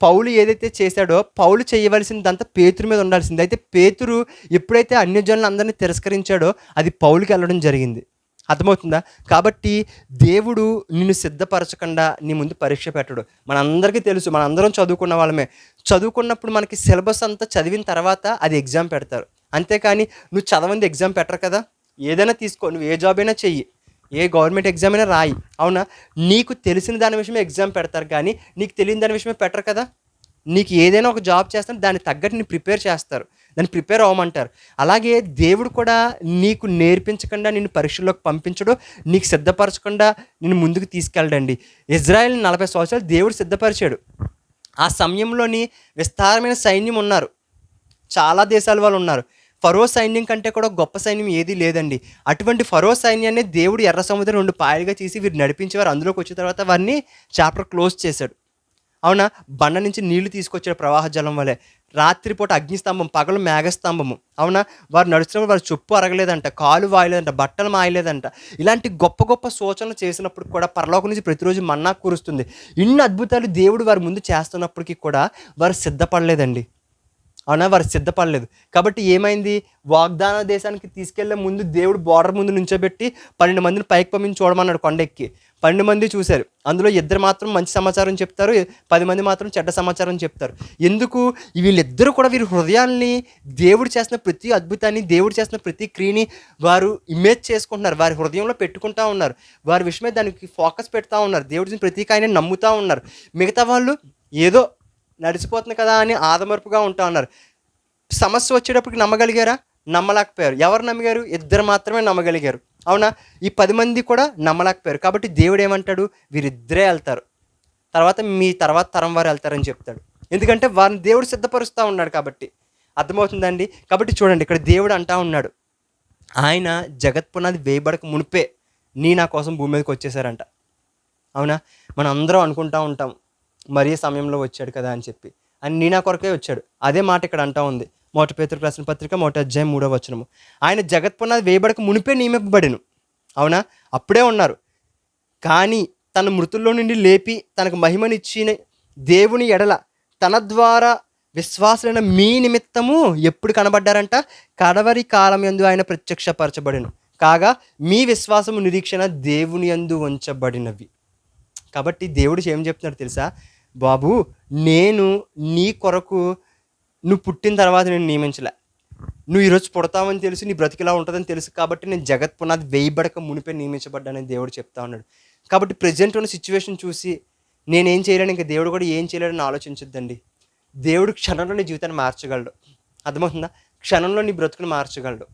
పౌలు ఏదైతే చేశాడో పౌలు చేయవలసిందంతా పేతురు మీద ఉండాల్సింది. అయితే పేతురు ఎప్పుడైతే అన్యజనులందరినీ తిరస్కరించాడో అది పౌలుకి వెళ్ళడం జరిగింది. అర్థమవుతుందా? కాబట్టి దేవుడు నిన్ను సిద్ధపరచకుండా నీ ముందు పరీక్ష పెట్టడు. మనందరికీ తెలుసు, మనందరం చదువుకున్న వాళ్ళమే. చదువుకున్నప్పుడు మనకి సిలబస్ అంతా చదివిన తర్వాత అది ఎగ్జామ్ పెడతారు. అంతేకాని నువ్వు చదవంది ఎగ్జామ్ పెట్టరు కదా. ఏదైనా తీసుకో, నువ్వు ఏ జాబ్ అయినా చెయ్యి, ఏ గవర్నమెంట్ ఎగ్జామ్ అయినా రాయి. అవునా? నీకు తెలిసిన దాని విషయమే ఎగ్జామ్ పెడతారు కానీ నీకు తెలియని దాని విషయమే పెట్టరు కదా. నీకు ఏదైనా ఒక జాబ్ చేస్తాను దాన్ని తగ్గట్టు నేను ప్రిపేర్ చేస్తారు, దాన్ని ప్రిపేర్ అవ్వమంటారు. అలాగే దేవుడు కూడా నీకు నేర్పించకుండా నిన్ను పరీక్షల్లోకి పంపించడు, నీకు సిద్ధపరచకుండా నిన్ను ముందుకు తీసుకెళ్ళడండి. ఇజ్రాయెల్ 40 సంవత్సరాలు దేవుడు సిద్ధపరిచాడు. ఆ సమయంలోని విస్తారమైన సైన్యం ఉన్నారు, చాలా దేశాల వాళ్ళు ఉన్నారు. ఫరో సైన్యం కంటే కూడా గొప్ప సైన్యం ఏదీ లేదండి. అటువంటి ఫరో సైన్యాన్ని దేవుడు ఎర్ర సముద్రం 2 పాయలుగా చేసి వీరు నడిపించేవారు. అందులోకి వచ్చిన తర్వాత వారిని చాప్టర్ క్లోజ్ చేశాడు. అవునా? బండ నుంచి నీళ్లు తీసుకొచ్చాడు ప్రవాహ జలం వలె. రాత్రిపూట అగ్నిస్తంభం, పగలు మేఘస్తంభము. అవునా? వారు నడుస్తున్నప్పుడు వారి చెప్పు అరగలేదంట, కాలు వాయలేదంట, బట్టలు మాయలేదంట. ఇలాంటి గొప్ప గొప్ప సూచనలు చేసినప్పుడు కూడా పరలోకం నుంచి ప్రతిరోజు మన్నా కురుస్తుంది. ఇన్ని అద్భుతాలు దేవుడు వారి ముందు చేస్తున్నప్పటికీ కూడా వారు సిద్ధపడలేదండి. అవునా? వారు సిద్ధపడలేదు. కాబట్టి ఏమైంది? వాగ్దాన దేశానికి తీసుకెళ్లే ముందు దేవుడు బోర్డర్ ముందు నుంచోబెట్టి 12 మందిని పైకి పంపించి చూడమన్నాడు కొండెక్కి. 12 మంది చూశారు. అందులో 2 మాత్రం మంచి సమాచారం చెప్తారు, 10 మంది మాత్రం చెడ్డ సమాచారం చెప్తారు. ఎందుకు? వీళ్ళిద్దరూ కూడా వీరి హృదయాల్ని దేవుడు చేసిన ప్రతి అద్భుతాన్ని, దేవుడు చేసిన ప్రతి క్రియని వారు ఇమేజ్ చేసుకుంటున్నారు, వారి హృదయంలో పెట్టుకుంటా ఉన్నారు. వారి విషయమే దానికి ఫోకస్ పెడతా ఉన్నారు. దేవుడి ప్రతి కార్యాన్ని నమ్ముతూ ఉన్నారు. మిగతా వాళ్ళు ఏదో నడిచిపోతుంది కదా అని ఆదమర్పుగా ఉంటా ఉన్నారు. సమస్య వచ్చేటప్పటికి నమ్మగలిగారా? నమ్మలేకపోయారు. ఎవరు నమ్మగారు? 2 మాత్రమే నమ్మగలిగారు. అవునా? ఈ 10 మంది కూడా నమ్మలేకపోయారు. కాబట్టి దేవుడు ఏమంటాడు? వీరిద్దరే వెళ్తారు, తర్వాత మీ తర్వాత తరం వారు వెళ్తారని చెప్తాడు. ఎందుకంటే వారిని దేవుడు సిద్ధపరుస్తూ ఉన్నాడు కాబట్టి. అర్థమవుతుందండి? కాబట్టి చూడండి, ఇక్కడ దేవుడు అంటా ఉన్నాడు, ఆయన జగత్ పునాది వేయబడక మునిపే నా కోసం భూమి మీదకి వచ్చేసారంట. అవునా? మనం అందరం అనుకుంటా ఉంటాం మరియ సమయంలో వచ్చాడు కదా అని చెప్పి. ఆయన నా కొరకే వచ్చాడు. అదే మాట ఇక్కడ అంటా ఉంది. 1 పేతురు రాసిన పత్రిక 1వ అధ్యాయం 3వ వచనము. ఆయన జగత్ పునాది వేయబడక మునిపే నియమింపబడెను. అవునా? అప్పుడే ఉన్నారు. కానీ తన మృతుల్లో నుండి లేపి తనకు మహిమనిచ్చిన దేవుని ఎడల తన ద్వారా విశ్వాసులైన మీ నిమిత్తము ఎప్పుడు కనబడ్డారంట? కడవరి కాలం యందు ఆయన ప్రత్యక్షపరచబడెను. కాగా మీ విశ్వాసము నిరీక్షణ దేవుని యందు ఉంచబడినవి. కాబట్టి దేవుడు ఏం చెప్తున్నాడు తెలుసా? బాబు, నేను నీ కొరకు నువ్వు పుట్టిన తర్వాత నేను నియమించలే. నువ్వు ఈరోజు పుడతావని తెలుసు, నీ బ్రతికిలా ఉంటుందని తెలుసు, కాబట్టి నేను జగత్ పునాది వేయబడక మునిపే నియమించబడ్డానని దేవుడు చెప్తా ఉన్నాడు. కాబట్టి ప్రజెంట్ ఉన్న సిచ్యువేషన్ చూసి నేనేం చేయలేను, ఇంకా దేవుడు కూడా ఏం చేయలేడని ఆలోచించొద్దండి. దేవుడు క్షణంలో నీ జీవితాన్ని మార్చగలడు. అర్థమవుతుందా? క్షణంలో నీ బ్రతుకుని మార్చగలడు.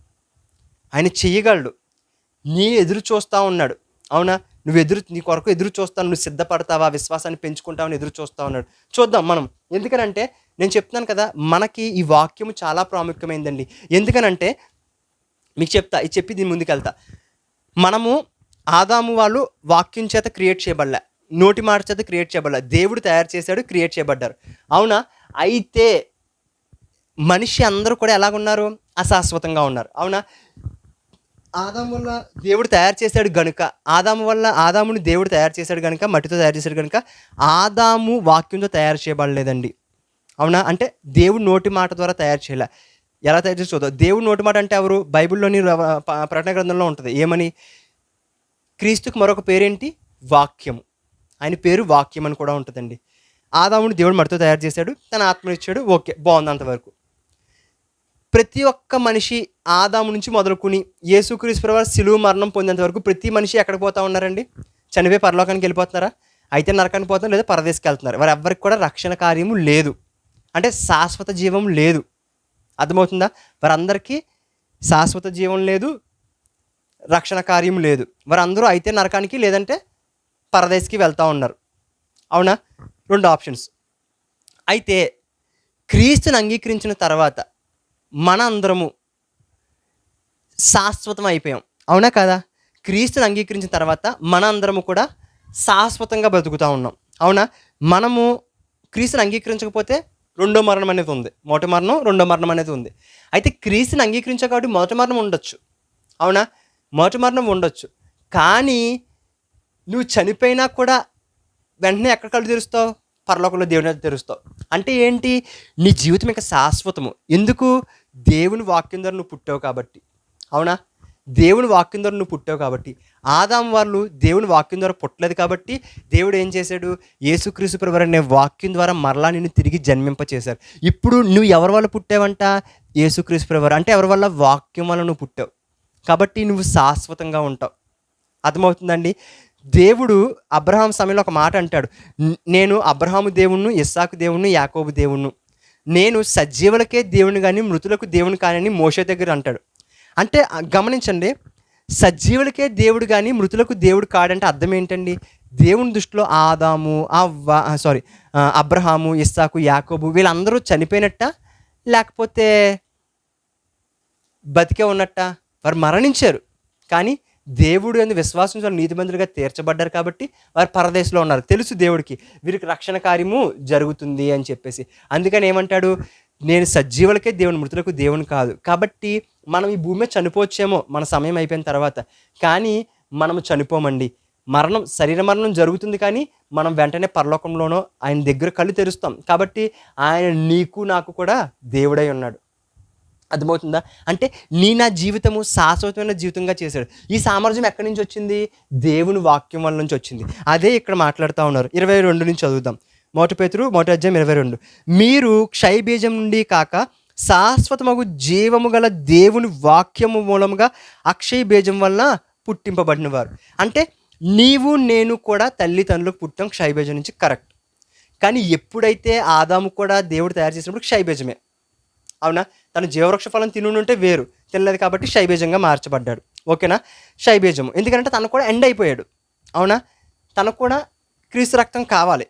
ఆయన చెయ్యగలడు. నీ ఎదురు చూస్తూ ఉన్నాడు. అవునా? నీ కొరకు ఎదురు చూస్తాను, నువ్వు సిద్ధపడతావా, విశ్వాసాన్ని పెంచుకుంటావని ఎదురు చూస్తూ ఉన్నాడు. చూద్దాం మనం. ఎందుకనంటే నేను చెప్తున్నాను కదా, మనకి ఈ వాక్యము చాలా ప్రాముఖ్యమైందండి. ఎందుకనంటే మీకు చెప్తా, ఇది చెప్పి దీని ముందుకెళ్తా. మనము ఆదాము వాళ్ళు వాక్యం చేత క్రియేట్ చేయబడలే, నోటి మాట చేత క్రియేట్ చేయబడలే. దేవుడు తయారు చేశాడు, క్రియేట్ చేయబడ్డారు. అవునా? అయితే మనిషి అందరూ కూడా ఎలాగున్నారు? అశాశ్వతంగా ఉన్నారు. అవునా? ఆదాము వల్ల దేవుడు తయారు చేశాడు గనుక, ఆదాముని దేవుడు తయారు చేశాడు కనుక, మట్టితో తయారు చేశాడు కనుక ఆదాము వాక్యంతో తయారు చేయబడలేదండి. అవునా? అంటే దేవుడు నోటి మాట ద్వారా తయారు చేయలే. ఎలా తయారు చేసి చూద్దాం. దేవుడు నోటి మాట అంటే ఎవరు? బైబిల్లోని ప్రకటన గ్రంథంలో ఉంటుంది. ఏమని? క్రీస్తుకు మరొక పేరేంటి? వాక్యము. ఆయన పేరు వాక్యం అని కూడా ఉంటుందండి. ఆదాముని దేవుడు మట్టితో తయారు చేశాడు, తన ఆత్మనిచ్చాడు. ఓకే, బాగుంది అంతవరకు. ప్రతి ఒక్క మనిషి ఆదాము నుంచి మొదలుకొని యేసుక్రీస్తు ప్రభువు శిలువ మరణం పొందేంత వరకు ప్రతి మనిషి ఎక్కడికి పోతా ఉన్నారండి? చనిపోయి పరలోకానికి వెళ్ళిపోతున్నారా? అయితే నరకానికి పోతున్నారు లేదా పరదేశికి వెళ్తున్నారు. వారు ఎవ్వరికి కూడా రక్షణ కార్యము లేదు, అంటే శాశ్వత జీవం లేదు. అర్థమవుతుందా? వారందరికీ శాశ్వత జీవం లేదు, రక్షణ కార్యం లేదు. వారందరూ అయితే నరకానికి లేదంటే పరదేశికి వెళ్తూ ఉన్నారు. అవునా? 2 ఆప్షన్స్. అయితే క్రీస్తుని అంగీకరించిన తర్వాత మన అందరము శాశ్వతం అయిపోయాం. అవునా కదా? క్రీస్తుని అంగీకరించిన తర్వాత మన అందరము కూడా శాశ్వతంగా బ్రతుకుతూ ఉన్నాం. అవునా? మనము క్రీస్తుని అంగీకరించకపోతే రెండో మరణం అనేది ఉంది. మొదటి మరణం, రెండో మరణం అనేది ఉంది. అయితే క్రీస్తుని అంగీకరించా కాబట్టి మొదటి మరణం ఉండొచ్చు. అవునా? మొదటి మరణం ఉండొచ్చు. కానీ నువ్వు చనిపోయినా కూడా వెంటనే ఎక్కడ కళ్ళు తెరుస్తావు? పరలోకంలో దేవుని తెరుస్తావు. అంటే ఏంటి? నీ జీవితం ఇంకా శాశ్వతము. ఎందుకు? దేవుని వాక్యం ద్వారా నువ్వు పుట్టావు కాబట్టి. అవునా? దేవుని వాక్యం ద్వారా నువ్వు పుట్టావు కాబట్టి. ఆదాం వాళ్ళు దేవుని వాక్యం ద్వారా పుట్టలేదు కాబట్టి దేవుడు ఏం చేశాడు? యేసుక్రీస్తు ప్రభువు అనే వాక్యం ద్వారా మరలా నిన్ను తిరిగి జన్మింపచేశారు. ఇప్పుడు నువ్వు ఎవరి వల్ల పుట్టావంట? యేసుక్రీస్తు ప్రభువు. అంటే ఎవరి వల్ల? వాక్యం వల్ల నువ్వు పుట్టావు కాబట్టి నువ్వు శాశ్వతంగా ఉంటావు. అర్థమవుతుందండి? దేవుడు అబ్రహాం సమయంలో ఒక మాట అంటాడు, నేను అబ్రహాము దేవుణ్ణు, ఇస్సాకు దేవుణ్ణు, యాకోబు దేవుణ్ణు, నేను సజీవులకే దేవుని కానీ మృతులకు దేవుని కానని మోషే దగ్గర అంటాడు. అంటే గమనించండి, సజీవులకే దేవుడు కానీ మృతులకు దేవుడు కాడంటే అర్థం ఏంటండి? దేవుని దృష్టిలో ఆదాము, అబ్రహాము, ఇస్సాకు, యాకోబు వీళ్ళందరూ చనిపోయినట్ట లేకపోతే బతికే ఉన్నట్ట? వారు మరణించారు కానీ దేవుడు అని విశ్వాసం నీతిమంతులుగా తీర్చబడ్డారు కాబట్టి వారు పరదేశంలో ఉన్నారు. తెలుసు దేవుడికి వీరికి రక్షణ కార్యము జరుగుతుంది అని చెప్పేసి. అందుకని ఏమంటాడు? నేను సజీవులకే దేవుని, మృతులకు దేవుని కాదు. కాబట్టి మనం ఈ భూమి మీద చనిపోవచ్చేమో మన సమయం అయిపోయిన తర్వాత, కానీ మనము చనిపోమండి. మరణం, శరీర మరణం జరుగుతుంది కానీ మనం వెంటనే పరలోకంలోనో ఆయన దగ్గర కళ్ళు తెరుస్తాం. కాబట్టి ఆయన నీకు నాకు కూడా దేవుడై ఉన్నాడు. అర్థమవుతుందా? అంటే నా జీవితము శాశ్వతమైన జీవితంగా చేశాడు. ఈ సామర్థ్యం ఎక్కడి నుంచి వచ్చింది? దేవుని వాక్యం వల్ల నుంచి వచ్చింది. అదే ఇక్కడ మాట్లాడుతూ ఉన్నారు. 22 నుంచి చదువుదాం. 1 పేతురు 1:22. మీరు క్షయబీజం నుండి కాక శాశ్వతమగు జీవము గల దేవుని వాక్యము మూలముగా అక్షయ బీజం వల్ల పుట్టింపబడిన వారు. అంటే నీవు నేను కూడా తల్లిదండ్రులకు పుట్టాం క్షయబీజం నుంచి, కరెక్ట్. కానీ ఎప్పుడైతే ఆదాము కూడా దేవుడు తయారు చేసినప్పుడు క్షయబీజమే. అవునా? తను జీవవృక్ష ఫలం తినుంటే వేరు, తినలేదు కాబట్టి క్షయబీజంగా మార్చబడ్డాడు. ఓకేనా? క్షయబీజము ఎందుకంటే తను కూడా ఎండ్ అయిపోయాడు. అవునా? తనకు కూడా క్రీస్తు రక్తం కావాలి,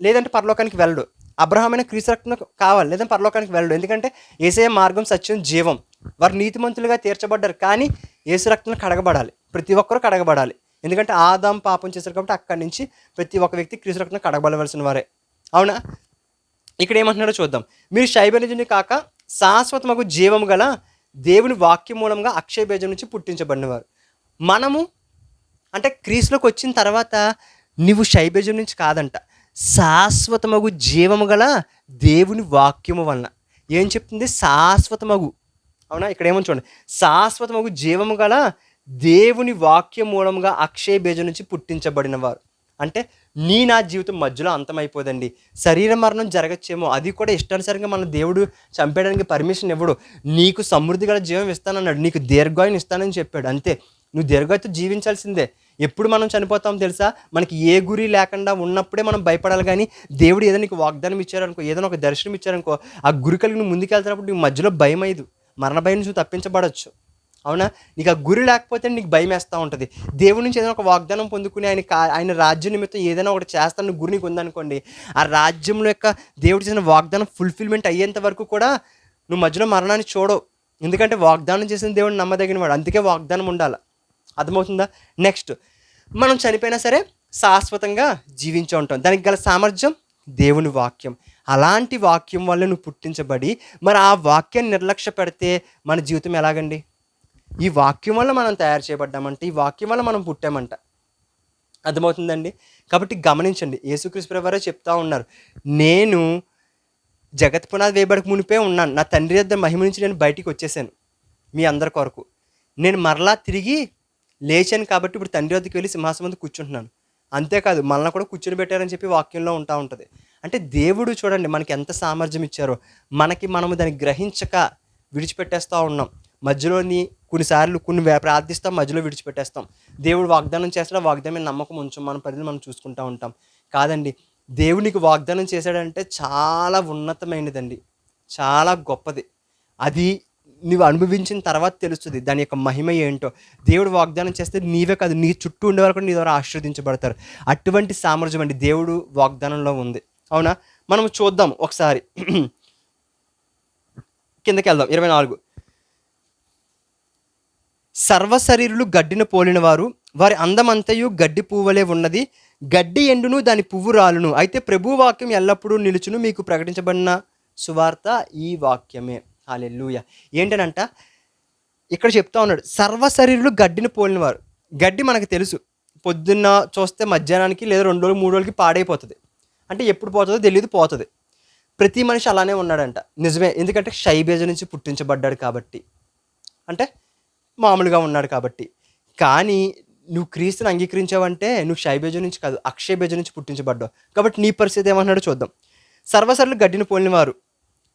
లేదంటే పరలోకానికి వెళ్ళడు. అబ్రహామైన క్రీస్తు రక్తం కావాలి, లేదంటే పరలోకానికి వెళ్ళడు. ఎందుకంటే యేసయ్య మార్గం, సత్యం, జీవం. వారు నీతిమంతులుగా తీర్చబడ్డారు కానీ యేసు రక్తం కడగబడాలి. ప్రతి ఒక్కరూ కడగబడాలి. ఎందుకంటే ఆదాం పాపం చేశారు కాబట్టి అక్కడి నుంచి ప్రతి ఒక్క వ్యక్తి క్రీస్తు రక్తం కడగబడవలసిన వారే. అవునా? ఇక్కడ ఏమంటున్నాడో చూద్దాం. మీరు క్షయబీజం కాక శాశ్వతమగు జీవము గల దేవుని వాక్యం మూలంగా అక్షయ బీజం నుంచి పుట్టించబడినవారు. మనము అంటే క్రీస్తులోకి వచ్చిన తర్వాత నువ్వు క్షయబీజం నుంచి కాదంట, శాశ్వతమగు జీవము గల దేవుని వాక్యము వలన. ఏం చెప్తుంది? శాశ్వతమగు. అవునా? ఇక్కడ ఏమో చూడండి, శాశ్వతమగు జీవము గల దేవుని వాక్యం మూలంగా అక్షయ బీజం నుంచి పుట్టించబడిన వారు. అంటే నా జీవితం మధ్యలో అంతమైపోదండి. శరీర మరణం జరగచ్చేమో, అది కూడా ఇష్టానుసారంగా మన దేవుడు చంపేయడానికి పర్మిషన్ ఇవ్వడు. నీకు సమృద్ధి గల జీవం ఇస్తానన్నాడు, నీకు దీర్ఘాయుని ఇస్తానని చెప్పాడు. అంతే, నువ్వు దీర్ఘాయుతో జీవించాల్సిందే. ఎప్పుడు మనం చనిపోతాం తెలుసా? మనకి ఏ గురి లేకుండా ఉన్నప్పుడే మనం భయపడాలి. కానీ దేవుడు ఏదైనా నీకు వాగ్దానం ఇచ్చారనుకో, ఏదైనా ఒక దర్శనం ఇచ్చారనుకో, ఆ గురి కలిగి నువ్వు ముందుకెళ్తున్నప్పుడు నీకు మధ్యలో భయం అయ్యదు. మరణ భయం నుంచి తప్పించబడవచ్చు. అవునా? నీకు ఆ గురి లేకపోతే నీకు భయం వేస్తూ ఉంటుంది. దేవుడి నుంచి ఏదైనా ఒక వాగ్దానం పొందుకుని ఆయన రాజ్యం నిమిత్తం ఏదైనా ఒకటి చేస్తాను గురి నీకు ఉందనుకోండి, ఆ రాజ్యంలో యొక్క దేవుడు చేసిన వాగ్దానం ఫుల్ఫిల్మెంట్ అయ్యేంత వరకు కూడా నువ్వు మధ్యలో మరణాన్ని చూడవు. ఎందుకంటే వాగ్దానం చేసిన దేవుడిని నమ్మదగిన వాడు. అందుకే వాగ్దానం ఉండాలి. అర్థమవుతుందా? నెక్స్ట్, మనం చనిపోయినా సరే శాశ్వతంగా జీవించే ఉంటాం. దానికి గల సామర్థ్యం దేవుని వాక్యం. అలాంటి వాక్యం వల్ల నువ్వు పుట్టించబడి మరి ఆ వాక్యాన్ని నిర్లక్ష్య పెడితే మన జీవితం ఎలాగండి? ఈ వాక్యం వల్ల మనం తయారు చేయబడ్డామంటే, ఈ వాక్యం వల్ల మనం పుట్టామంట. అర్థమవుతుందండి? కాబట్టి గమనించండి, యేసుక్రీస్తు ప్రభువారే చెప్తా ఉన్నారు, నేను జగత్ పునాది వేయబడక మునిపే ఉన్నాను, నా తండ్రి యొద్ద మహిమ నుంచి నేను బయటికి వచ్చేసాను మీ అందరి కొరకు. నేను మరలా తిరిగి లేచాను కాబట్టి ఇప్పుడు తండ్రి వద్దకు వెళ్ళి సింహాసనం ముందు కూర్చుంటున్నాను. అంతేకాదు మనల్ని కూడా కూర్చొని పెట్టారని చెప్పి వాక్యంలో ఉంటుంది. అంటే దేవుడు చూడండి మనకి ఎంత సామర్థ్యం ఇచ్చారో, మనము దాన్ని గ్రహించక విడిచిపెట్టేస్తూ ఉన్నాం. మధ్యలోని కొన్నిసార్లు ప్రార్థిస్తాం, మధ్యలో విడిచిపెట్టేస్తాం. దేవుడు వాగ్దానం చేస్తాడు, వాగ్దానం నమ్మకం ఉంచాం, మన పరిధిని మనం చూసుకుంటూ ఉంటాం. కాదండి. దేవుడు నీకు వాగ్దానం చేశాడంటే చాలా ఉన్నతమైనదండి. చాలా గొప్పది. అది నువ్వు అనుభవించిన తర్వాత తెలుస్తది దాని యొక్క మహిమ ఏంటో. దేవుడు వాగ్దానం చేస్తే నీవే కాదు, నీ చుట్టూ ఉండేవారు కూడా నీ ద్వారా ఆశీర్వదించబడతారు. అటువంటి సామర్థ్యం అండి దేవుడు వాగ్దానంలో ఉంది. అవునా? మనం చూద్దాం ఒకసారి. కిందకెళ్దాం. 24. సర్వశరీరులు గడ్డిన పోలిన వారు, వారి అందమంతయు గడ్డి పువ్వువలే ఉన్నది. గడ్డి ఎండును, దాని పువ్వు రాలును. అయితే ప్రభువు వాక్యం ఎల్లప్పుడూ నిలుచును. మీకు ప్రకటించబడిన సువార్త ఈ వాక్యమే. హల్లెలూయా. ఏంటనంట ఇక్కడ చెప్తా ఉన్నాడు, సర్వశరీరులు గడ్డిని పోలిన వారు. గడ్డి మనకు తెలుసు, పొద్దున్న చూస్తే మధ్యాహ్నానికి లేదా 2 రోజులు 3 రోజులకి పాడైపోతుంది. అంటే ఎప్పుడు పోతుందో తెలియదు, పోతుంది. ప్రతి మనిషి అలానే ఉన్నాడంట. నిజమే, ఎందుకంటే క్షయబీజ నుంచి పుట్టించబడ్డాడు కాబట్టి, అంటే మామూలుగా ఉన్నాడు కాబట్టి. కానీ నువ్వు క్రీస్తుని అంగీకరించావంటే నువ్వు క్షయబీజం నుంచి కాదు, అక్షయబీజం నుంచి పుట్టించబడ్డావు. కాబట్టి నీ పరిస్థితి ఏమన్నాడో చూద్దాం. సర్వసరులు గడ్డిని పోలిన వారు.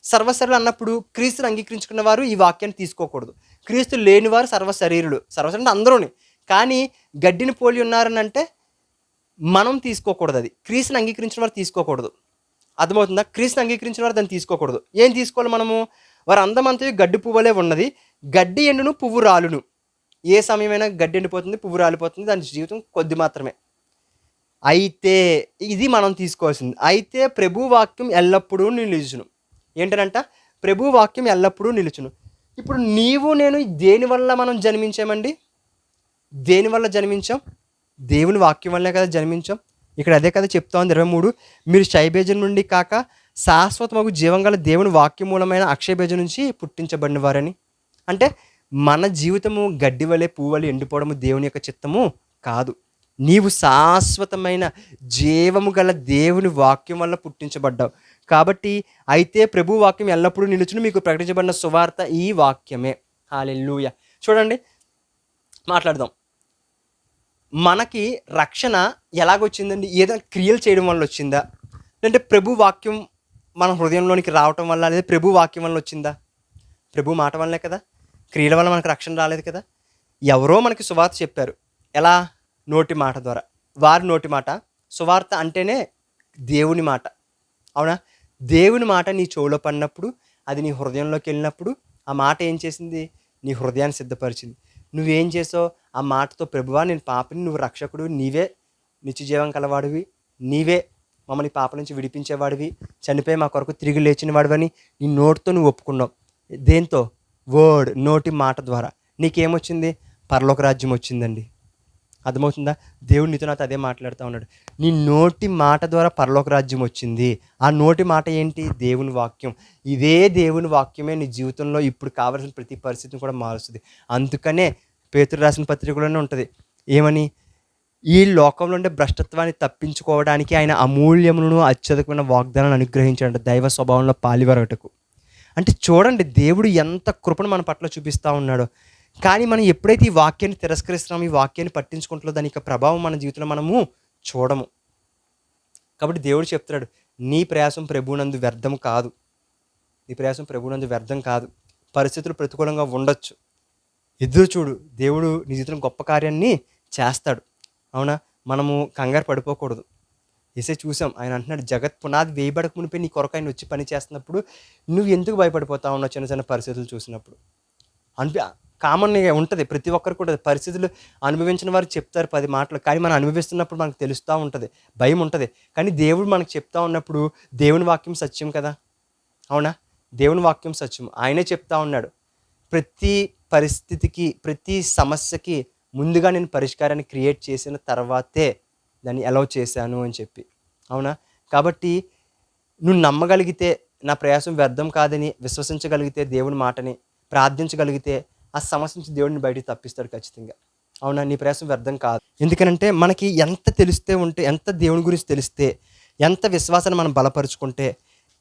సర్వసరులు అన్నప్పుడు క్రీస్తుని అంగీకరించుకున్న వారు ఈ వాక్యాన్ని తీసుకోకూడదు. క్రీస్తు లేనివారు సర్వశరీరులు. సర్వశరీరులు అంటే అందరూని. కానీ గడ్డిని పోలి ఉన్నారని అంటే మనం తీసుకోకూడదు. అది క్రీస్తుని అంగీకరించిన వారు తీసుకోకూడదు. అర్థమవుతుందా? క్రీస్తుని అంగీకరించిన వారు దాన్ని తీసుకోకూడదు. ఏం తీసుకోవాలి మనము? వారి అందమంతా గడ్డి పువ్వులే ఉన్నది. గడ్డి ఎండును, పువ్వు రాలును. ఏ సమయమైనా గడ్డి ఎండిపోతుంది, పువ్వు రాలిపోతుంది. దాని జీవితం కొద్ది మాత్రమే. అయితే ఇది మనం తీసుకోవాల్సింది. అయితే ప్రభు వాక్యం ఎల్లప్పుడూ నిలుచును. ఏంటనంట? ప్రభు వాక్యం ఎల్లప్పుడూ నిలుచును. ఇప్పుడు నీవు నేను దేనివల్ల మనం జన్మించామండి? దేనివల్ల జన్మించాం? దేవుని వాక్యం వల్లే కదా జన్మించాం. ఇక్కడ అదే కదా చెప్తా ఉంది 23. మీరు క్షయబీజం నుండి కాక శాశ్వతమగు జీవంగల దేవుని వాక్య మూలమైన అక్షయబీజం నుంచి పుట్టించబడిన వారని. అంటే మన జీవితము గడ్డి వలె పువ్వు వలె ఎండిపోవడము దేవుని యొక్క చిత్తము కాదు. నీవు శాశ్వతమైన జీవము గల దేవుని వాక్యం వల్ల పుట్టించబడ్డావు. కాబట్టి అయితే ప్రభు వాక్యం ఎల్లప్పుడూ నిలుచును. మీకు ప్రకటించబడిన సువార్త ఈ వాక్యమే. హల్లెలూయా. చూడండి, మాట్లాడదాం. మనకి రక్షణ ఎలాగొచ్చిందండి? ఏదైనా క్రియలు చేయడం వల్ల వచ్చిందా, లేదంటే ప్రభు వాక్యం మన హృదయంలోనికి రావటం వల్ల, లేదా ప్రభు వాక్యం వల్ల వచ్చిందా? ప్రభు మాట వల్లే కదా. క్రియల వల్ల మనకు రక్షణ రాలేదు కదా. ఎవరో మనకి సువార్త చెప్పారు. ఎలా? నోటి మాట ద్వారా. వారి నోటి మాట. సువార్త అంటేనే దేవుని మాట. అవునా? దేవుని మాట నీ చెవులో పడినప్పుడు, అది నీ హృదయంలోకి వెళ్ళినప్పుడు ఆ మాట ఏం చేసింది? నీ హృదయాన్ని సిద్ధపరిచింది. నువ్వేం చేసావు? ఆ మాటతో, ప్రభువా నేను పాపిని, నువ్వు రక్షకుడు, నీవే నిత్యజీవం కలవాడివి, నీవే మమ్మల్ని పాప నుంచి విడిపించేవాడివి, చనిపోయి మా కొరకు తిరిగి లేచిన వాడివని నీ నోటితో నువ్వు ఒప్పుకున్నావు. దేంతో? వర్డ్, నోటి మాట ద్వారా. నీకేమొచ్చింది? పరలోక రాజ్యం వచ్చిందండి. అర్థమవుతుందా? దేవుడు నీతో నాతో అదే మాట్లాడుతూ ఉన్నాడు. నీ నోటి మాట ద్వారా పరలోక రాజ్యం వచ్చింది. ఆ నోటి మాట ఏంటి? దేవుని వాక్యం. ఇదే దేవుని వాక్యమే నీ జీవితంలో ఇప్పుడు కావాల్సిన ప్రతి పరిస్థితిని కూడా మారుస్తుంది. అందుకనే పేతురు రాసిన పత్రికలోనే ఉంటుంది. ఏమని? ఈ లోకంలో ఉండే భ్రష్టత్వాన్ని తప్పించుకోవడానికి ఆయన అమూల్యములను అత్యధికమైన వాగ్దానాన్ని అనుగ్రహించాడు, దైవ స్వభావంలో పాలివరటకు. అంటే చూడండి, దేవుడు ఎంత కృపను మన పట్ల చూపిస్తూ ఉన్నాడో. కానీ మనం ఎప్పుడైతే ఈ వాక్యాన్ని తిరస్కరిస్తున్నామో, ఈ వాక్యాన్ని పట్టించుకుంటున్నా, దాని యొక్క ప్రభావం మన జీవితంలో మనము చూడము. కాబట్టి దేవుడు చెప్తున్నాడు, నీ ప్రయాసం ప్రభువునందు వ్యర్థం కాదు. నీ ప్రయాసం ప్రభువునందు వ్యర్థం కాదు. పరిస్థితులు ప్రతికూలంగా ఉండొచ్చు, ఎదురు చూడు. దేవుడు నీ జీవితంలో గొప్ప కార్యాన్ని చేస్తాడు. అవునా? మనము కంగారు పడిపోకూడదు. యేసే చూసాం, ఆయన అంటున్నాడు, జగత్ పునాది వేయబడక మునిపే నీ కొరకు ఆయన వచ్చి పని చేస్తున్నప్పుడు నువ్వు ఎందుకు భయపడిపోతా ఉన్నావు? చిన్న చిన్న పరిస్థితులు చూసినప్పుడు కామన్గా ఉంటుంది, ప్రతి ఒక్కరికి కూడా. పరిస్థితులు అనుభవించిన వారు చెప్తారు 10 మాటలు, కానీ మనం అనుభవిస్తున్నప్పుడు మనకు తెలుస్తూ ఉంటుంది, భయం ఉంటుంది. కానీ దేవుడు మనకు చెప్తా ఉన్నప్పుడు, దేవుని వాక్యం సత్యం కదా. అవునా? దేవుని వాక్యం సత్యం. ఆయనే చెప్తా ఉన్నాడు, ప్రతి పరిస్థితికి, ప్రతి సమస్యకి ముందుగా నేను పరిష్కారాన్ని క్రియేట్ చేసిన తర్వాతే దాన్ని అలౌ చేశాను అని చెప్పి. అవునా? కాబట్టి నువ్వు నమ్మగలిగితే, నా ప్రయాసం వ్యర్థం కాదని విశ్వసించగలిగితే, దేవుని మాటని ప్రార్థించగలిగితే, ఆ సమస్య నుంచి దేవుడిని బయటికి తప్పిస్తాడు ఖచ్చితంగా. అవునా? నీ ప్రయాసం వ్యర్థం కాదు. ఎందుకనంటే మనకి ఎంత తెలిస్తే ఉంటే, ఎంత దేవుని గురించి తెలిస్తే, ఎంత విశ్వాసాన్ని మనం బలపరుచుకుంటే,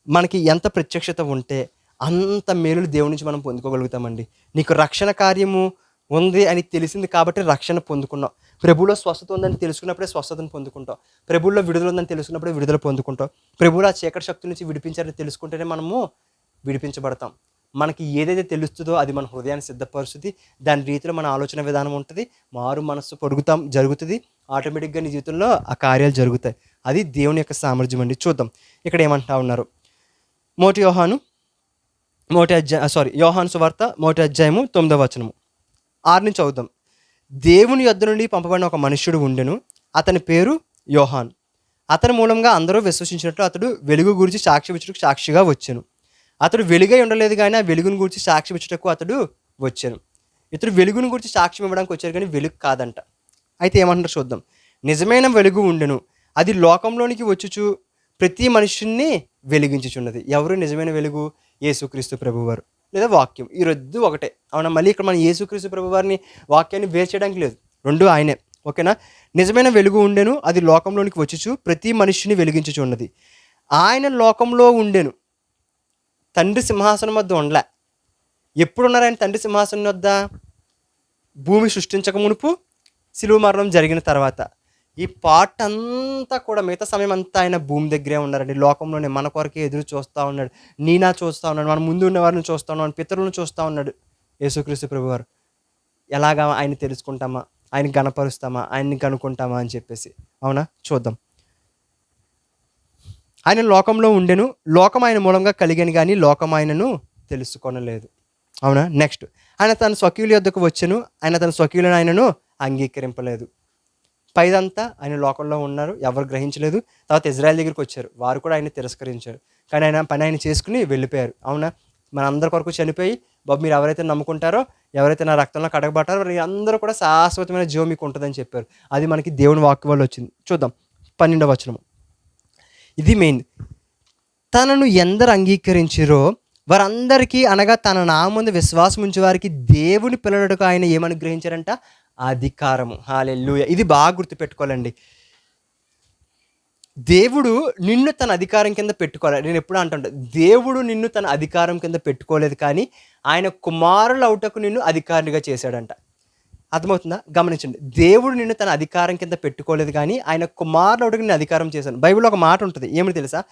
మనకి ఎంత ప్రత్యక్షత ఉంటే అంత మేలులు దేవుడి నుంచి మనం పొందుకోగలుగుతామండి. నీకు రక్షణ కార్యము ఉంది అని తెలిసింది కాబట్టి రక్షణ పొందుకున్నావు. ప్రభువులో స్వస్థత ఉందని తెలుసుకున్నప్పుడే స్వస్థతను పొందుకుంటావు. ప్రభువులో విడుదల ఉందని తెలుసుకున్నప్పుడే విడుదల పొందుకుంటావు. ప్రభువులో ఆ చీకటి శక్తి నుంచి విడిపించారని తెలుసుకుంటేనే మనము విడిపించబడతాం. మనకి ఏదైతే తెలుస్తుందో అది మన హృదయాన్ని సిద్ధపరుస్తుంది. దాని రీతిలో మన ఆలోచన విధానం ఉంటుంది. మారు మనస్సు జరుగుతుంది. ఆటోమేటిక్గా నీ జీవితంలో ఆ కార్యాలు జరుగుతాయి. అది దేవుని యొక్క సామర్థ్యం అండి. చూద్దాం ఇక్కడ ఏమంటా ఉన్నారు. యోహాను సువార్త 1 అధ్యాయము 9 6 నుంచి చదువుదాం. దేవుని యొద్ద నుండి పంపబడిన ఒక మనుష్యుడు ఉండెను, అతని పేరు యోహాన్. అతని మూలంగా అందరూ విశ్వసించినట్లు అతడు వెలుగు గురించి సాక్ష్యం ఇచ్చుటకు సాక్షిగా వచ్చెను. అతడు వెలుగై ఉండలేదు కానీ ఆ వెలుగును గురించి సాక్ష్యం ఇచ్చుటకు అతడు వచ్చాను. ఇతడు వెలుగును గురించి సాక్ష్యం ఇవ్వడానికి వచ్చారు కానీ వెలుగు కాదంట. అయితే ఏమంటారు చూద్దాం. నిజమైన వెలుగు ఉండెను, అది లోకంలోనికి వచ్చుచు ప్రతి మనుషుల్ని వెలిగించుచున్నది. ఎవరు నిజమైన వెలుగు? యేసుక్రీస్తు ప్రభువారు లేదా వాక్యం. ఈ రొద్దు ఒకటే. అవునా? మళ్ళీ ఇక్కడ మనం యేసుక్రీస్తు ప్రభువారిని వాక్యాన్ని వేరు చేయడానికి లేదు, రెండు ఆయనే. ఓకేనా? నిజమైన వెలుగు ఉండెను, అది లోకంలోనికి వచ్చుచు ప్రతి మనుషుని వెలిగించుచున్నది. ఆయన లోకంలో ఉండెను, తండ్రి సింహాసనం వద్ద ఉండలే. ఎప్పుడున్నారు ఆయన తండ్రి సింహాసనం వద్ద? భూమి సృష్టించక మునుపు, శిలువ మరణం జరిగిన తర్వాత. ఈ పార్ట్ అంతా కూడా మిగతా సమయం అంతా ఆయన భూమి దగ్గరే ఉన్నారండి. లోకంలోనే మన కొరకే ఎదురు చూస్తూ ఉన్నాడు. నీనా చూస్తూ ఉన్నాడు, మన ముందు ఉన్న వారిని చూస్తూ ఉన్నాడు, పితరులను చూస్తూ ఉన్నాడు. యేసుక్రీస్తు ప్రభువారు ఎలాగా ఆయన తెలుసుకుంటామా, ఆయన గణపరుస్తామా, ఆయన్ని కనుక్కుంటామా అని చెప్పేసి. అవునా? చూద్దాం. ఆయన లోకంలో ఉండెను, లోకం ఆయన మూలంగా కలిగను కానీ లోకం ఆయనను తెలుసుకొనలేదు. అవునా? నెక్స్ట్, ఆయన తన స్వకీయుల యొద్దకు వచ్చెను, ఆయన తన స్వకీయులను ఆయనను అంగీకరింపలేదు. పైదంతా ఆయన లోకంలో ఉన్నారు, ఎవరు గ్రహించలేదు. తర్వాత ఇజ్రాయెల్ దగ్గరికి వచ్చారు, వారు కూడా ఆయన తిరస్కరించారు. కానీ ఆయన పని ఆయన చేసుకుని వెళ్ళిపోయారు. అవునా? మన అందరి కొరకు చనిపోయి, బాబు మీరు ఎవరైతే నమ్ముకుంటారో, ఎవరైతే నా రక్తంలో కడగబట్టారో వారి అందరూ కూడా శాశ్వతమైన జీవం మీకు ఉంటుందని చెప్పారు. అది మనకి దేవుని వాక్యం వల్ల వచ్చింది. చూద్దాం 12వ వచనం. ఇది మెయిన్. తనను ఎందరు అంగీకరించిరో వారందరికీ, అనగా తన నామందు విశ్వాసం ఉంచే వారికి దేవుని పిల్లలకు ఆయన ఏమని గ్రహించారంట? అధికారము. హల్లెలూయా. ఇది బాగా గుర్తుపెట్టుకోవాలండి. దేవుడు నిన్ను తన అధికారం కింద పెట్టుకోవాలి. నేను ఎప్పుడు అంటుంటా, దేవుడు నిన్ను తన అధికారం కింద పెట్టుకోలేదు కానీ ఆయన కుమారులు అవుటకు నిన్ను అధికారిగా చేశాడంట. అర్థమవుతుందా? గమనించండి. దేవుడు నిన్ను తన అధికారం కింద పెట్టుకోలేదు కానీ ఆయన కుమారులు అవుటకు నిన్ను అధికారం చేశాను. బైబిల్లో ఒక మాట ఉంటుంది, ఏమిటి తెలుసా?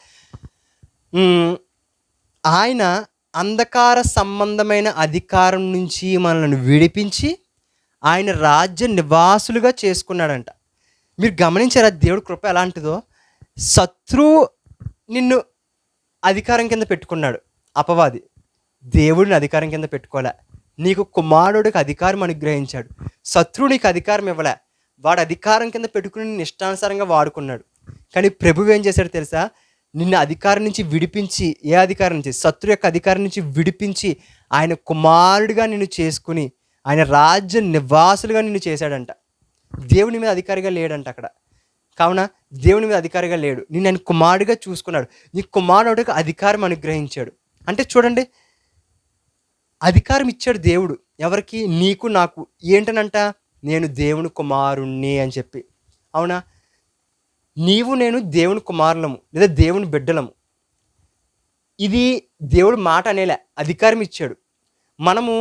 ఆయన అంధకార సంబంధమైన అధికారం నుంచి మనల్ని విడిపించి ఆయన రాజ్య నివాసులుగా చేసుకున్నాడంట. మీరు గమనించారా దేవుడి కృప ఎలాంటిదో? శత్రువు నిన్ను అధికారం కింద పెట్టుకున్నాడు, అపవాది. దేవుడిని అధికారం కింద పెట్టుకోలే. నీకు కుమారుడికి అధికారం అనుగ్రహించాడు. శత్రువు నీకు అధికారం ఇవ్వలే, వాడు అధికారం కింద పెట్టుకుని నిన్ను ఇష్టానుసారంగా వాడుకున్నాడు. కానీ ప్రభువు ఏం చేశాడు తెలుసా? నిన్ను అధికారం నుంచి విడిపించి, ఏ అధికారం నుంచి? శత్రు యొక్క అధికారం నుంచి విడిపించి ఆయన కుమారుడిగా నిన్ను చేసుకుని ఆయన రాజ్య నివాసులుగా నిన్ను చేశాడంట. దేవుని మీద అధికారిగా లేడంట అక్కడ. కావున దేవుని మీద అధికారిగా లేడు, నిన్ను ఆయన కుమారుడిగా చూసుకున్నాడు. నీ కుమారుడికి అధికారం అనుగ్రహించాడు. అంటే చూడండి, అధికారం ఇచ్చాడు దేవుడు. ఎవరికి? నీకు నాకు. ఏంటనంట? నేను దేవుని కుమారుణ్ణి అని చెప్పి. అవునా? నీవు నేను దేవుని కుమారులము లేదా దేవుని బిడ్డలము. ఇది దేవుడు మాట అనేలే, అధికారం ఇచ్చాడు. మనము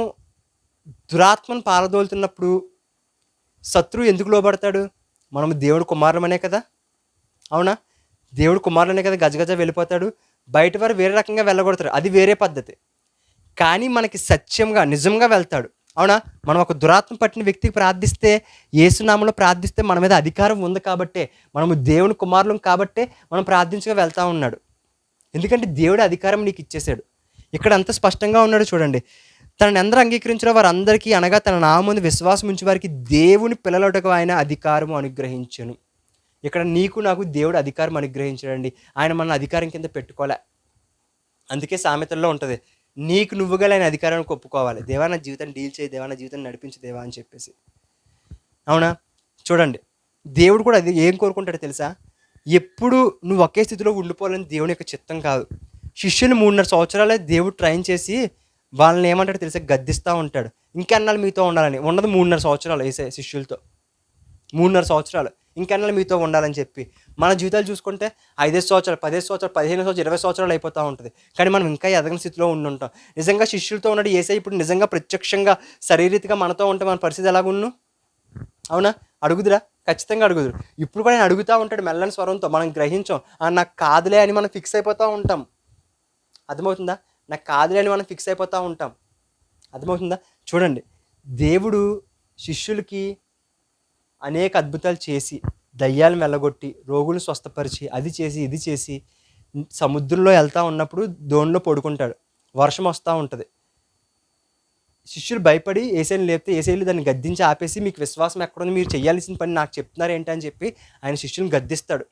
దురాత్మను పారదోలుతున్నప్పుడు శత్రువు ఎందుకు లోబడతాడు? మనము దేవుడు కుమారులమనే కదా. అవునా? దేవుడు కుమారులనే కదా గజగజ వెళ్ళిపోతాడు. బయట వారు వేరే రకంగా వెళ్ళగొడతారు, అది వేరే పద్ధతి. కానీ మనకి సత్యంగా నిజంగా వెళ్తాడు. అవునా? మనం ఒక దురాత్మ పట్టిన వ్యక్తికి ప్రార్థిస్తే, యేసునామంలో ప్రార్థిస్తే మన మీద అధికారం ఉంది కాబట్టే, మనము దేవుని కుమారులం కాబట్టే మనం ప్రార్థించగా వెళ్తూ ఉన్నాడు. ఎందుకంటే దేవుడు అధికారం నీకు ఇచ్చేశాడు. ఇక్కడ అంత స్పష్టంగా ఉన్నాడు చూడండి. తనను ఎందరూ అంగీకరించారో వారందరికీ, అనగా తన నామమున విశ్వాసం ఉంచే వారికి దేవుని పిల్లలకు ఆయన అధికారము అనుగ్రహించెను. ఇక్కడ నీకు నాకు దేవుడు అధికారం అనుగ్రహించాడండి. ఆయన మన అధికారం కింద పెట్టుకోలే. అందుకే సామెతల్లో ఉంటుంది, నీకు నువ్వుగా ఆయన అధికారానికి ఒప్పుకోవాలి. దేవా నా జీవితాన్ని డీల్ చేయి, దేవా నా జీవితాన్ని నడిపించు దేవా అని చెప్పేసి. అవునా? చూడండి, దేవుడు కూడా అది ఏం కోరుకుంటాడో తెలుసా? ఎప్పుడు నువ్వు ఒకే స్థితిలో ఉండిపోవాలని దేవుని యొక్క చిత్తం కాదు. శిష్యుని 3.5 సంవత్సరాలే దేవుడు ట్రైన్ చేసి వాళ్ళని ఏమంటాడు తెలుసా? గద్దిస్తూ ఉంటాడు. ఇంకెన్నాళ్ళు మీతో ఉండాలని. ఉన్నది 3.5 సంవత్సరాలు వేసే శిష్యులతో. 3.5 సంవత్సరాలు ఇంకెన్నాళ్ళు మీతో ఉండాలని చెప్పి. మన జీవితాలు చూసుకుంటే 5 సంవత్సరాలు, 10 సంవత్సరాలు, 15 సంవత్సరాలు, 20 సంవత్సరాలు అయిపోతూ ఉంటుంది. కానీ మనం ఇంకా ఎదగని స్థితిలో ఉండుంటాం. నిజంగా శిష్యులతో ఉన్నాడు యేసయ్య, ఇప్పుడు నిజంగా ప్రత్యక్షంగా శరీరీతిగా మనతో ఉంటే మన పరిస్థితి ఎలాగున్ను? అవునా? అడుగుదురా? ఖచ్చితంగా అడుగుదురు. ఇప్పుడు కూడా నేను అడుగుతూ ఉంటాడు మెల్లని స్వరంతో. మనం గ్రహించాం, నాకు కాదులే అని మనం ఫిక్స్ అయిపోతూ ఉంటాం. అర్థమవుతుందా? నాకు కాదులే అని మనం ఫిక్స్ అయిపోతూ ఉంటాం. అర్థమవుతుందా? చూడండి, దేవుడు శిష్యులకి అనేక అద్భుతాలు చేసి దయ్యాలను వెళ్ళగొట్టి రోగులు స్వస్థపరిచి అది చేసి ఇది చేసి సముద్రంలో వెళ్తూ ఉన్నప్పుడు దోణిలో పడుకుంటాడు. వర్షం వస్తూ ఉంటుంది. శిష్యులు భయపడి యేసయ్యని లేపితే యేసయ్య దాన్ని గద్దించి ఆపేసి, మీకు విశ్వాసం ఎక్కడుంది, మీరు చేయాల్సిన పని నాకు చెప్తున్నారు ఏంటి అని చెప్పి ఆయన శిష్యులను గద్దిస్తాడు.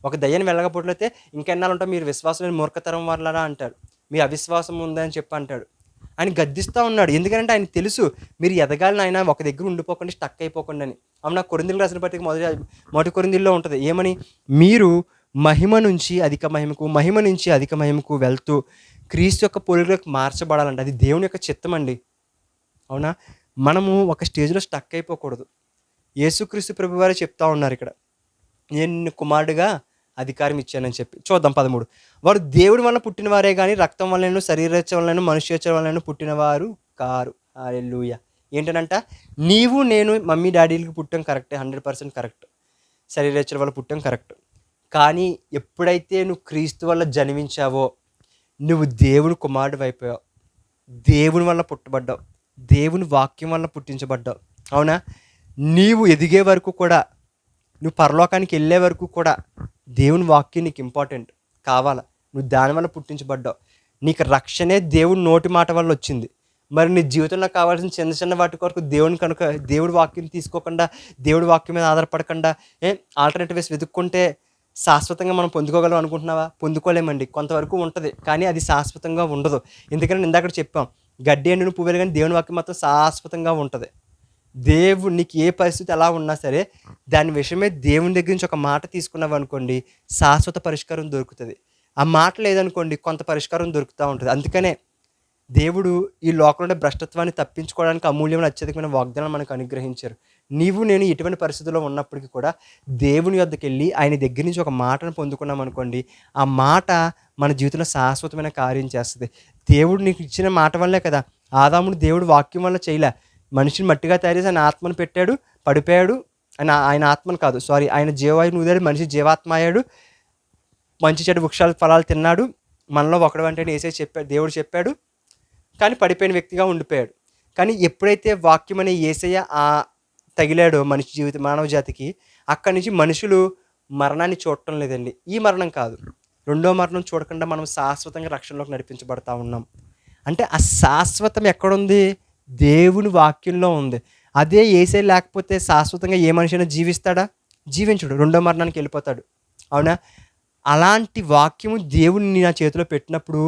ఒక దయ్యాన్ని వెళ్ళకపోతే ఇంకెన్నాళ్ళు ఉంటాం, మీరు విశ్వాసం లేని మూర్ఖతరం వాళ్ళరా అంటాడు. మీరు అవిశ్వాసం ఉందని చెప్పి అంటాడు. ఆయన గద్దిస్తూ ఉన్నాడు. ఎందుకంటే ఆయన తెలుసు మీరు ఎదగాలని, ఆయన ఒక దగ్గర ఉండిపోకుండా స్టక్ అయిపోకుండా అని. అవును, నాకు కొరింథీయులకు రాసిన పత్రిక మొదటి కొరింథీయుల్లో ఉంటుంది ఏమని, మీరు మహిమ నుంచి అధిక మహిమకు, మహిమ నుంచి అధిక మహిమకు వెళ్తూ క్రీస్తు యొక్క పోలికలకు మార్చబడాలంటే అది దేవుని యొక్క చిత్తం అండి. అవునా, మనము ఒక స్టేజ్లో స్టక్ అయిపోకూడదు. యేసుక్రీస్తు ప్రభు వారే చెప్తా ఉన్నారు ఇక్కడ, నేను నిన్ను కుమారుడిగా అధికారం ఇచ్చానని చెప్పి. చూద్దాం 13. వారు దేవుడి వల్ల పుట్టినవారే కానీ రక్తం వల్లనూ శరీరేచ్ఛ వల్లనూ మనుష్యేచ్ఛ వల్లనూ పుట్టినవారు కారు. హల్లెలూయా. ఏంటనంట, నీవు నేను మమ్మీ డాడీలకి పుట్టాం కరెక్టే, 100% కరెక్ట్. శరీరేచ్ఛల వల్ల పుట్టాం కరెక్ట్. కానీ ఎప్పుడైతే నువ్వు క్రీస్తు వల్ల జన్మించావో నువ్వు దేవుని కుమారుడు అయిపోయావు. దేవుని వల్ల పుట్టబడ్డావు, దేవుని వాక్యం వల్ల పుట్టించబడ్డావు. అవునా, నీవు ఎదిగే వరకు కూడా, నువ్వు పరలోకానికి వెళ్ళే వరకు కూడా దేవుని వాక్యం నీకు ఇంపార్టెంట్ కావాలా. నువ్వు దానివల్ల పుట్టించబడ్డావు. నీకు రక్షణే దేవుని నోటి మాట వల్ల వచ్చింది. మరి నీ జీవితంలో కావాల్సిన చిన్న చిన్న వాటి కొరకు దేవుని కనుక దేవుడి వాక్యం తీసుకోకుండా, దేవుడి వాక్యం మీద ఆధారపడకుండా ఆల్టర్నేటివ్స్ వెతుక్కుంటే శాశ్వతంగా మనం పొందుకోగలం అనుకుంటున్నావా? పొందుకోలేమండి. కొంతవరకు ఉంటుంది, కానీ అది శాశ్వతంగా ఉండదు. ఎందుకంటే ఇందాక చెప్పాం, గడ్డి ఎండును పువ్వులు, కానీ దేవుని వాక్యం మాత్రం శాశ్వతంగా ఉంటుంది. దేవుడు నీకు ఏ పరిస్థితి ఎలా ఉన్నా సరే దాని విషయమే దేవుని దగ్గర నుంచి ఒక మాట తీసుకున్నావు అనుకోండి, శాశ్వత పరిష్కారం దొరుకుతుంది. ఆ మాట లేదనుకోండి, కొంత పరిష్కారం దొరుకుతూ ఉంటుంది. అందుకనే దేవుడు ఈ లోకంలో భ్రష్టత్వాన్ని తప్పించుకోవడానికి అమూల్యమైన అత్యధికమైన వాగ్దానం మనకు అనుగ్రహించారు. నీవు నేను ఎటువంటి పరిస్థితుల్లో ఉన్నప్పటికీ కూడా దేవుని వద్దకు వెళ్ళి ఆయన దగ్గర నుంచి ఒక మాటను పొందుకున్నాం అనుకోండి, ఆ మాట మన జీవితంలో శాశ్వతమైన కార్యం చేస్తుంది. దేవుడు నీకు ఇచ్చిన మాట వల్లే కదా, ఆదామును దేవుడు వాక్యం వల్ల చేయలే. మనిషిని మట్టిగా తయారు చేసి ఆయన ఆత్మను పెట్టాడు, పడిపోయాడు. ఆయన ఆత్మను కాదు, సారీ, ఆయన జీవాయువుని ఊదాడు, మనిషి జీవాత్మ అయ్యాడు, మంచి చెడు వృక్షాల ఫలాలు తిన్నాడు. మనలో ఒకడు అంటే యేసయ్య చెప్పాడు, దేవుడు చెప్పాడు, కానీ పడిపోయిన వ్యక్తిగా ఉండిపోయాడు. కానీ ఎప్పుడైతే వాక్యం అనే యేసయ్య తగిలాడో మనిషి జీవితం, మానవ జాతికి, అక్కడి నుంచి మనుషులు మరణాన్ని చూడటం లేదండి. ఈ మరణం కాదు, రెండో మరణం చూడకుండా మనం శాశ్వతంగా రక్షణలోకి నడిపించబడతా ఉన్నాం. అంటే ఆ శాశ్వతం ఎక్కడుంది? దేవుని వాక్యంలో ఉంది. అదే యేసయ్య లేకపోతే శాశ్వతంగా ఏ మనిషి అయినా జీవిస్తాడా? జీవించడు, రెండో మరణానికి వెళ్ళిపోతాడు. అవునా, అలాంటి వాక్యము దేవుని నా చేతిలో పెట్టినప్పుడు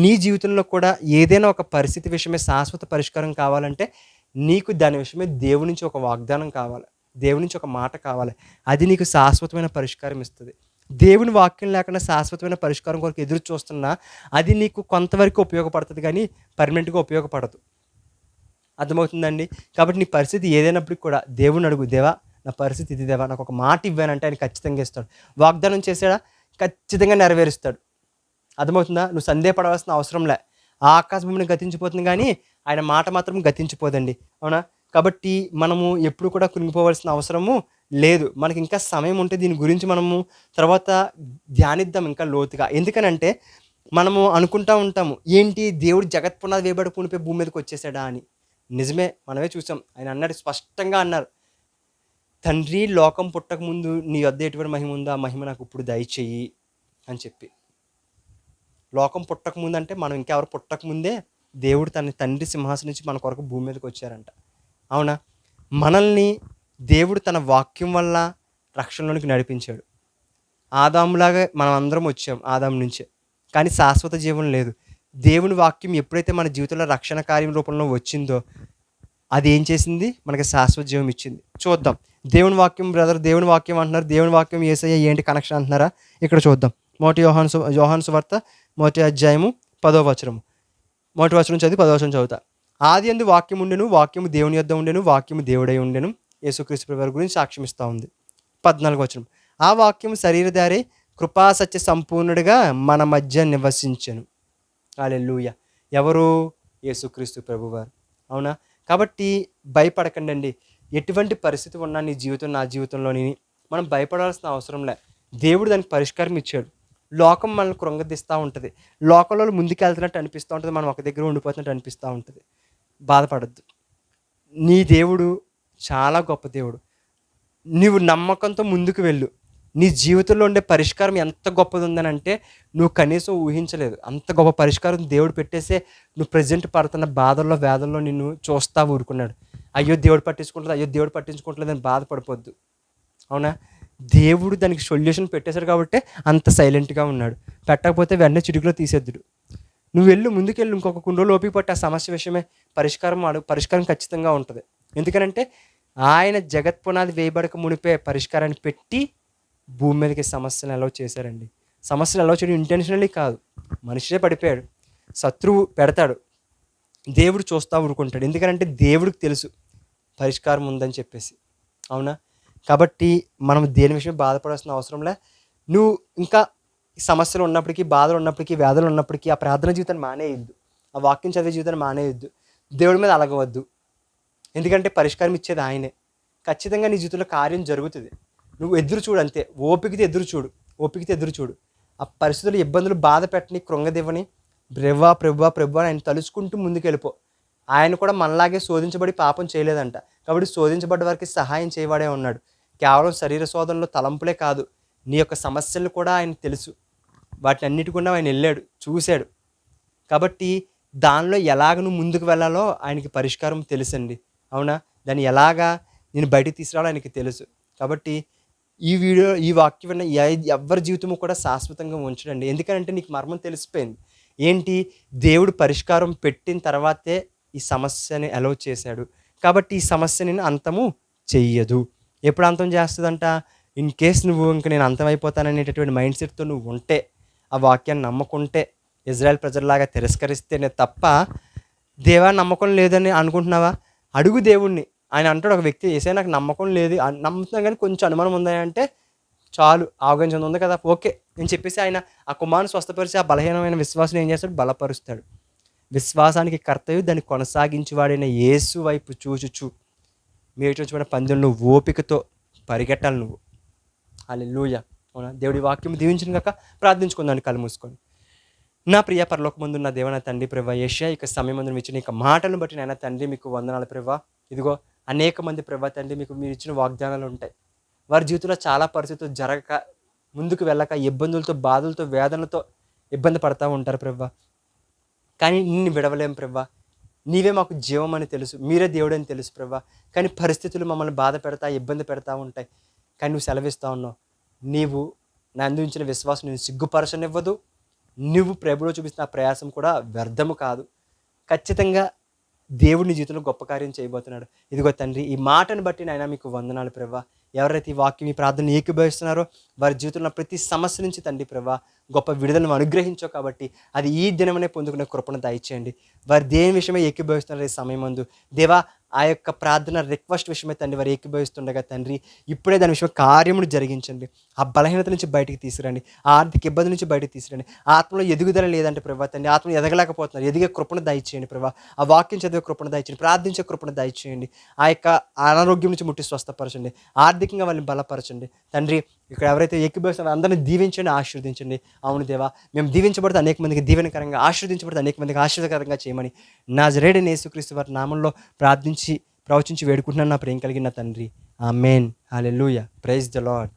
నీ జీవితంలో కూడా ఏదైనా ఒక పరిస్థితి విషయమే శాశ్వత పరిష్కారం కావాలంటే నీకు దాని విషయమే దేవుడి నుంచి ఒక వాగ్దానం కావాలి, దేవుడి నుంచి ఒక మాట కావాలి. అది నీకు శాశ్వతమైన పరిష్కారం ఇస్తుంది. దేవుని వాక్యం లేకుండా శాశ్వతమైన పరిష్కారం కొరకు ఎదురు చూస్తున్నా అది నీకు కొంతవరకు ఉపయోగపడుతుంది, కానీ పర్మనెంట్గా ఉపయోగపడదు. అర్థమవుతుందండి? కాబట్టి నీ పరిస్థితి ఏదైనప్పటికీ కూడా దేవుని అడుగు, దేవా నా పరిస్థితి ఇది, దేవా నాకు ఒక మాట ఇవ్వానంటే ఆయన ఖచ్చితంగా ఇస్తాడు. వాగ్దానం చేసాడా, ఖచ్చితంగా నెరవేరుస్తాడు. అర్థమవుతుందా? నువ్వు సందేహపడవలసిన అవసరం లే. ఆ ఆకాశ భూమిని గతించిపోతుంది, కానీ ఆయన మాట మాత్రం గతించిపోదండి. అవునా, కాబట్టి మనము ఎప్పుడు కూడా కృంగిపోవాల్సిన అవసరము లేదు. మనకి ఇంకా సమయం ఉంటే దీని గురించి మనము తర్వాత ధ్యానిద్దాం ఇంకా లోతుగా. ఎందుకనంటే మనము అనుకుంటూ ఉంటాము, ఏంటి దేవుడు జగత్ పునాది వేయబడి పూనిపై భూమి మీదకి వచ్చేసాడా అని. నిజమే, మనమే చూసాం. ఆయన అన్నాడు, స్పష్టంగా అన్నారు, తండ్రి లోకం పుట్టక ముందు నీ వద్ద ఎటువంటి మహిమ ఉందో ఆ మహిమ నాకు ఇప్పుడు దయచేయి అని చెప్పి. లోకం పుట్టక ముందు అంటే మనం ఇంకెవరు పుట్టక ముందే దేవుడు తన తండ్రి సింహాసనం నుంచి మన కొరకు భూమి మీదకి వచ్చారంట. అవునా, మనల్ని దేవుడు తన వాక్యం వల్ల రక్షణలోనికి నడిపించాడు. ఆదాములాగా మనం అందరం వచ్చాం ఆదాము నుంచే, కానీ శాశ్వత జీవం లేదు. దేవుని వాక్యం ఎప్పుడైతే మన జీవితంలో రక్షణ కార్యం రూపంలో వచ్చిందో అది ఏం చేసింది? మనకి శాశ్వత జీవం ఇచ్చింది. చూద్దాం. దేవుని వాక్యం బ్రదర్, దేవుని వాక్యం అంటున్నారు, దేవుని వాక్యం యేసయ్య ఏంటి కనెక్షన్ అంటున్నారా? ఇక్కడ చూద్దాం. మొదటి యోహాను సువార్త 1వ అధ్యాయము 10వ వచనము. 1వ వచనం చదివి 10వ వచనం చదువుతా. ఆది యందు వాక్యం ఉండెను, వాక్యము దేవుని యొద్ద ఉండెను, వాక్యము దేవుడై ఉండెను. యేసుక్రీస్తు ప్రభువు గురించి సాక్ష్యం ఇస్తూ ఉంది. 14వ వచనం. ఆ వాక్యము శరీరధారి కృపాసత్య సంపూర్ణుడిగా మన మధ్య నివసించెను. హల్లెలూయా. ఎవరు? యేసుక్రీస్తు ప్రభువారు. అవునా, కాబట్టి భయపడకండి అండి. ఎటువంటి పరిస్థితి ఉన్నా నీ జీవితం, నా జీవితంలోని మనం భయపడాల్సిన అవసరం లే. దేవుడు దానికి పరిష్కారం ఇచ్చాడు. లోకం మనల్ని కృంగదీస్తూ ఉంటుంది, లోకంలో ముందుకు వెళ్తున్నట్టు అనిపిస్తూ ఉంటుంది, మనం ఒక దగ్గర ఉండిపోతున్నట్టు అనిపిస్తూ ఉంటుంది. బాధపడద్దు. నీ దేవుడు చాలా గొప్ప దేవుడు. నీవు నమ్మకంతో ముందుకు వెళ్ళు. నీ జీవితంలో ఉండే పరిష్కారం ఎంత గొప్పది ఉందనంటే నువ్వు కనీసం ఊహించలేదు. అంత గొప్ప పరిష్కారం దేవుడు పెట్టేసే నువ్వు ప్రెజెంట్ పడుతున్న బాధల్లో, వేదనలో నిన్ను చూస్తా ఊరుకున్నాడు. అయ్యో! దేవుడు పట్టించుకుంటలేదు, అయ్యో! దేవుడు పట్టించుకోవట్లేదని బాధపడిపోద్దు. అవునా? దేవుడు దానికి సొల్యూషన్ పెట్టేశాడు కాబట్టే అంత సైలెంట్‌గా ఉన్నాడు. పెట్టకపోతే వెంటనే చిటికలో తీసేద్దుడు. నువ్వు వెళ్ళు, ముందుకెళ్ళు. ఇంకొక కొన్ని రోజులు ఓపిక పట్టు. ఆ సమస్య విషయమే పరిష్కారం ఖచ్చితంగా ఉంటది. ఎందుకనంటే ఆయన జగత్ పునాది వేయబడక మునిపే పరిష్కారాన్ని పెట్టి భూమి మీదకి సమస్యలను అలౌ చేశారండి. సమస్యలు అలౌ చేయడం ఇంటెన్షనల్లీ కాదు. మనిషే పడిపోయాడు. శత్రువు పెడతాడు. దేవుడు చూస్తా ఊరుకుంటాడు. ఎందుకనంటే దేవుడికి తెలుసు పరిష్కారం ఉందని చెప్పేసి. అవునా? కాబట్టి మనం దేని విషయం బాధపడాల్సిన అవసరంలే. నువ్వు ఇంకా సమస్యలు ఉన్నప్పటికీ, బాధలు ఉన్నప్పటికీ, వేదనలు ఉన్నప్పటికీ ఆ ప్రార్థన జీవితాన్ని మానేయొద్దు. ఆ వాక్యం చదివే జీవితాన్ని మానేయొద్దు. దేవుడి మీద అలగవద్దు. ఎందుకంటే పరిష్కారం ఇచ్చేది ఆయనే. ఖచ్చితంగా నీ జీవితంలో కార్యం జరుగుతుంది. నువ్వు ఎదురు చూడు అంతే. ఓపికతో ఎదురు చూడు. ఆ పరిస్థితులు, ఇబ్బందులు బాధ పెట్టని, కృంగదివ్వని, ప్రభువా ప్రభువా ప్రభువా ఆయన తలుచుకుంటూ ముందుకెళ్ళిపో. ఆయన కూడా మనలాగే శోధించబడి పాపం చేయలేదంట. కాబట్టి శోధించబడ్డ వారికి సహాయం చేయవాడే ఉన్నాడు. కేవలం శరీర శోధనలో తలంపులే కాదు, నీ యొక్క సమస్యలు కూడా ఆయన తెలుసు. వాటిని అన్నిటి కూడా ఆయన వెళ్ళాడు, చూశాడు. కాబట్టి దానిలో ఎలాగ నువ్వు ముందుకు వెళ్ళాలో ఆయనకి పరిష్కారం తెలుసండి. అవునా? దాన్ని ఎలాగా నేను బయటికి తీసుకురావాలో ఆయనకి తెలుసు. కాబట్టి ఈ వాక్యం విన్న ఎవరి జీవితము కూడా శాశ్వతంగా ఉంచడండి. ఎందుకంటే నీకు మర్మం తెలిసిపోయింది. ఏంటి? దేవుడు పరిష్కారం పెట్టిన తర్వాతే ఈ సమస్యని అలౌ చేశాడు. కాబట్టి ఈ సమస్యని అంతము చెయ్యదు. ఎప్పుడు అంతం చేస్తుందంట? ఇన్ కేస్ నువ్వు ఇంక నేను అంతమైపోతాననేటటువంటి మైండ్ సెట్తో నువ్వు ఉంటే, ఆ వాక్యాన్ని నమ్మకుంటే, ఇజ్రాయెల్ ప్రజల్లాగా తిరస్కరిస్తేనే తప్ప దేవా నమ్మకం లేదని అనుకుంటున్నావా? అడుగు దేవుణ్ణి. ఆయన అంటాడు, ఒక వ్యక్తి యేసయ్యా నాకు నమ్మకం లేదు, నమ్ముతున్నా కానీ కొంచెం అనుమానం ఉందంటే చాలు, ఆవగింజంత ఉంది కదా, ఓకే అని చెప్పేసి ఆయన ఆ కుమారుని స్వస్థపరిచి ఆ బలహీనమైన విశ్వాసం ఏం చేస్తాడు? బలపరుస్తాడు. విశ్వాసానికి కర్తయు దాన్ని కొనసాగించేవాడైన యేసు వైపు చూచుచు మేటొచ్చిన పందెంలో ఓపికతో పరిగెట్టాలి నువ్వు. హల్లెలూయా. అవునా? దేవుడి వాక్యం దీవించిన కాక ప్రార్థించుకుందాన్ని కళ్ళు మూసుకొని. నా ప్రియ పరలోకమందున్న దేవన తండ్రి ప్రభా, యెషయా ఇక సమయమందున ఇచ్చిన ఇక మాటలను బట్టి నాయన తండ్రి మీకు వందనాలు ప్రభా. ఇదిగో అనేక మంది ప్రభా తండ్రి మీరు ఇచ్చిన వాగ్దానాలు ఉంటాయి. వారి జీవితంలో చాలా పరిస్థితులు జరగక, ముందుకు వెళ్ళక, ఇబ్బందులతో, బాధలతో, వేదనలతో ఇబ్బంది పడతా ఉంటారు ప్రభా. కానీ నిన్ను విడవలేం ప్రభా. నీవే మాకు జీవం అని తెలుసు, మీరే దేవుడు అని తెలుసు ప్రభా. కానీ పరిస్థితులు మమ్మల్ని బాధ పెడతా, ఇబ్బంది పెడతా ఉంటాయి. కానీ నువ్వు సెలవిస్తూ ఉన్నావు, నీవు నా అందించిన విశ్వాసం నేను సిగ్గుపరచనివ్వదు. నువ్వు ప్రభువులో చూపిస్తున్న ప్రయాసం కూడా వ్యర్థము కాదు. ఖచ్చితంగా దేవుడి జీవితంలో గొప్ప కార్యం చేయబోతున్నాడు. ఇదిగో తండ్రి, ఈ మాటను బట్టి నాయన మీకు వందనాలు ప్రభా. ఎవరైతే ఈ వాక్యం, ఈ ప్రార్థనలు ఏకీభవిస్తున్నారో వారి జీవితంలో ప్రతి సమస్య నుంచి తండ్రి ప్రభా గొప్ప విడుదలను అనుగ్రహించావు. కాబట్టి అది ఈ దినమనే పొందుకునే కృపను దయచేయండి. వారు దేని విషయమే ఏకీభవిస్తున్నారు ఈ సమయం ముందు దేవా, ఆ యొక్క ప్రార్థన రిక్వెస్ట్ విషయమే తండ్రి వారు ఏకీభవిస్తుండగా తండ్రి ఇప్పుడే దాని విషయం కార్యమును జరిగించండి. ఆ బలహీనత నుంచి బయటికి తీసుకురండి. ఆ ఆర్థిక ఇబ్బంది నుంచి బయటికి తీసుకురండి. ఆత్మలో ఎదుగుదల లేదంటే ప్రభా తండ్రి, ఆత్మలో ఎదగలేకపోతున్నారు, ఎదిగే కృపను దయచేయండి ప్రభా. ఆ వాక్యం చదివే కృపను దయచేయండి, ప్రార్థించే కృపను దయచేయండి. ఆ యొక్క అనారోగ్యం నుంచి ముట్టి స్వస్థపరచండి, ఆర్థికంగా వాళ్ళని బలపరచండి తండ్రి. ఇక్కడ ఎవరైతే ఏకీభవిస్తున్నారో అందరినీ దీవించండి, ఆశీర్వదించండి. అవును దేవా, మేము దీవించబడితే అనేక మందికి దీవెనకరంగా, ఆశీర్వదించబడితే అనేక మందికి ఆశీర్వదకరంగా చేయమని నజరేయుడైన యేసుక్రీస్తు వారి నామంలో ప్రవచించి వేడుకుంటున్నాను నా ప్రేమ కలిగిన తండ్రి. ఆమేన్. హల్లెలూయా. Praise the lord.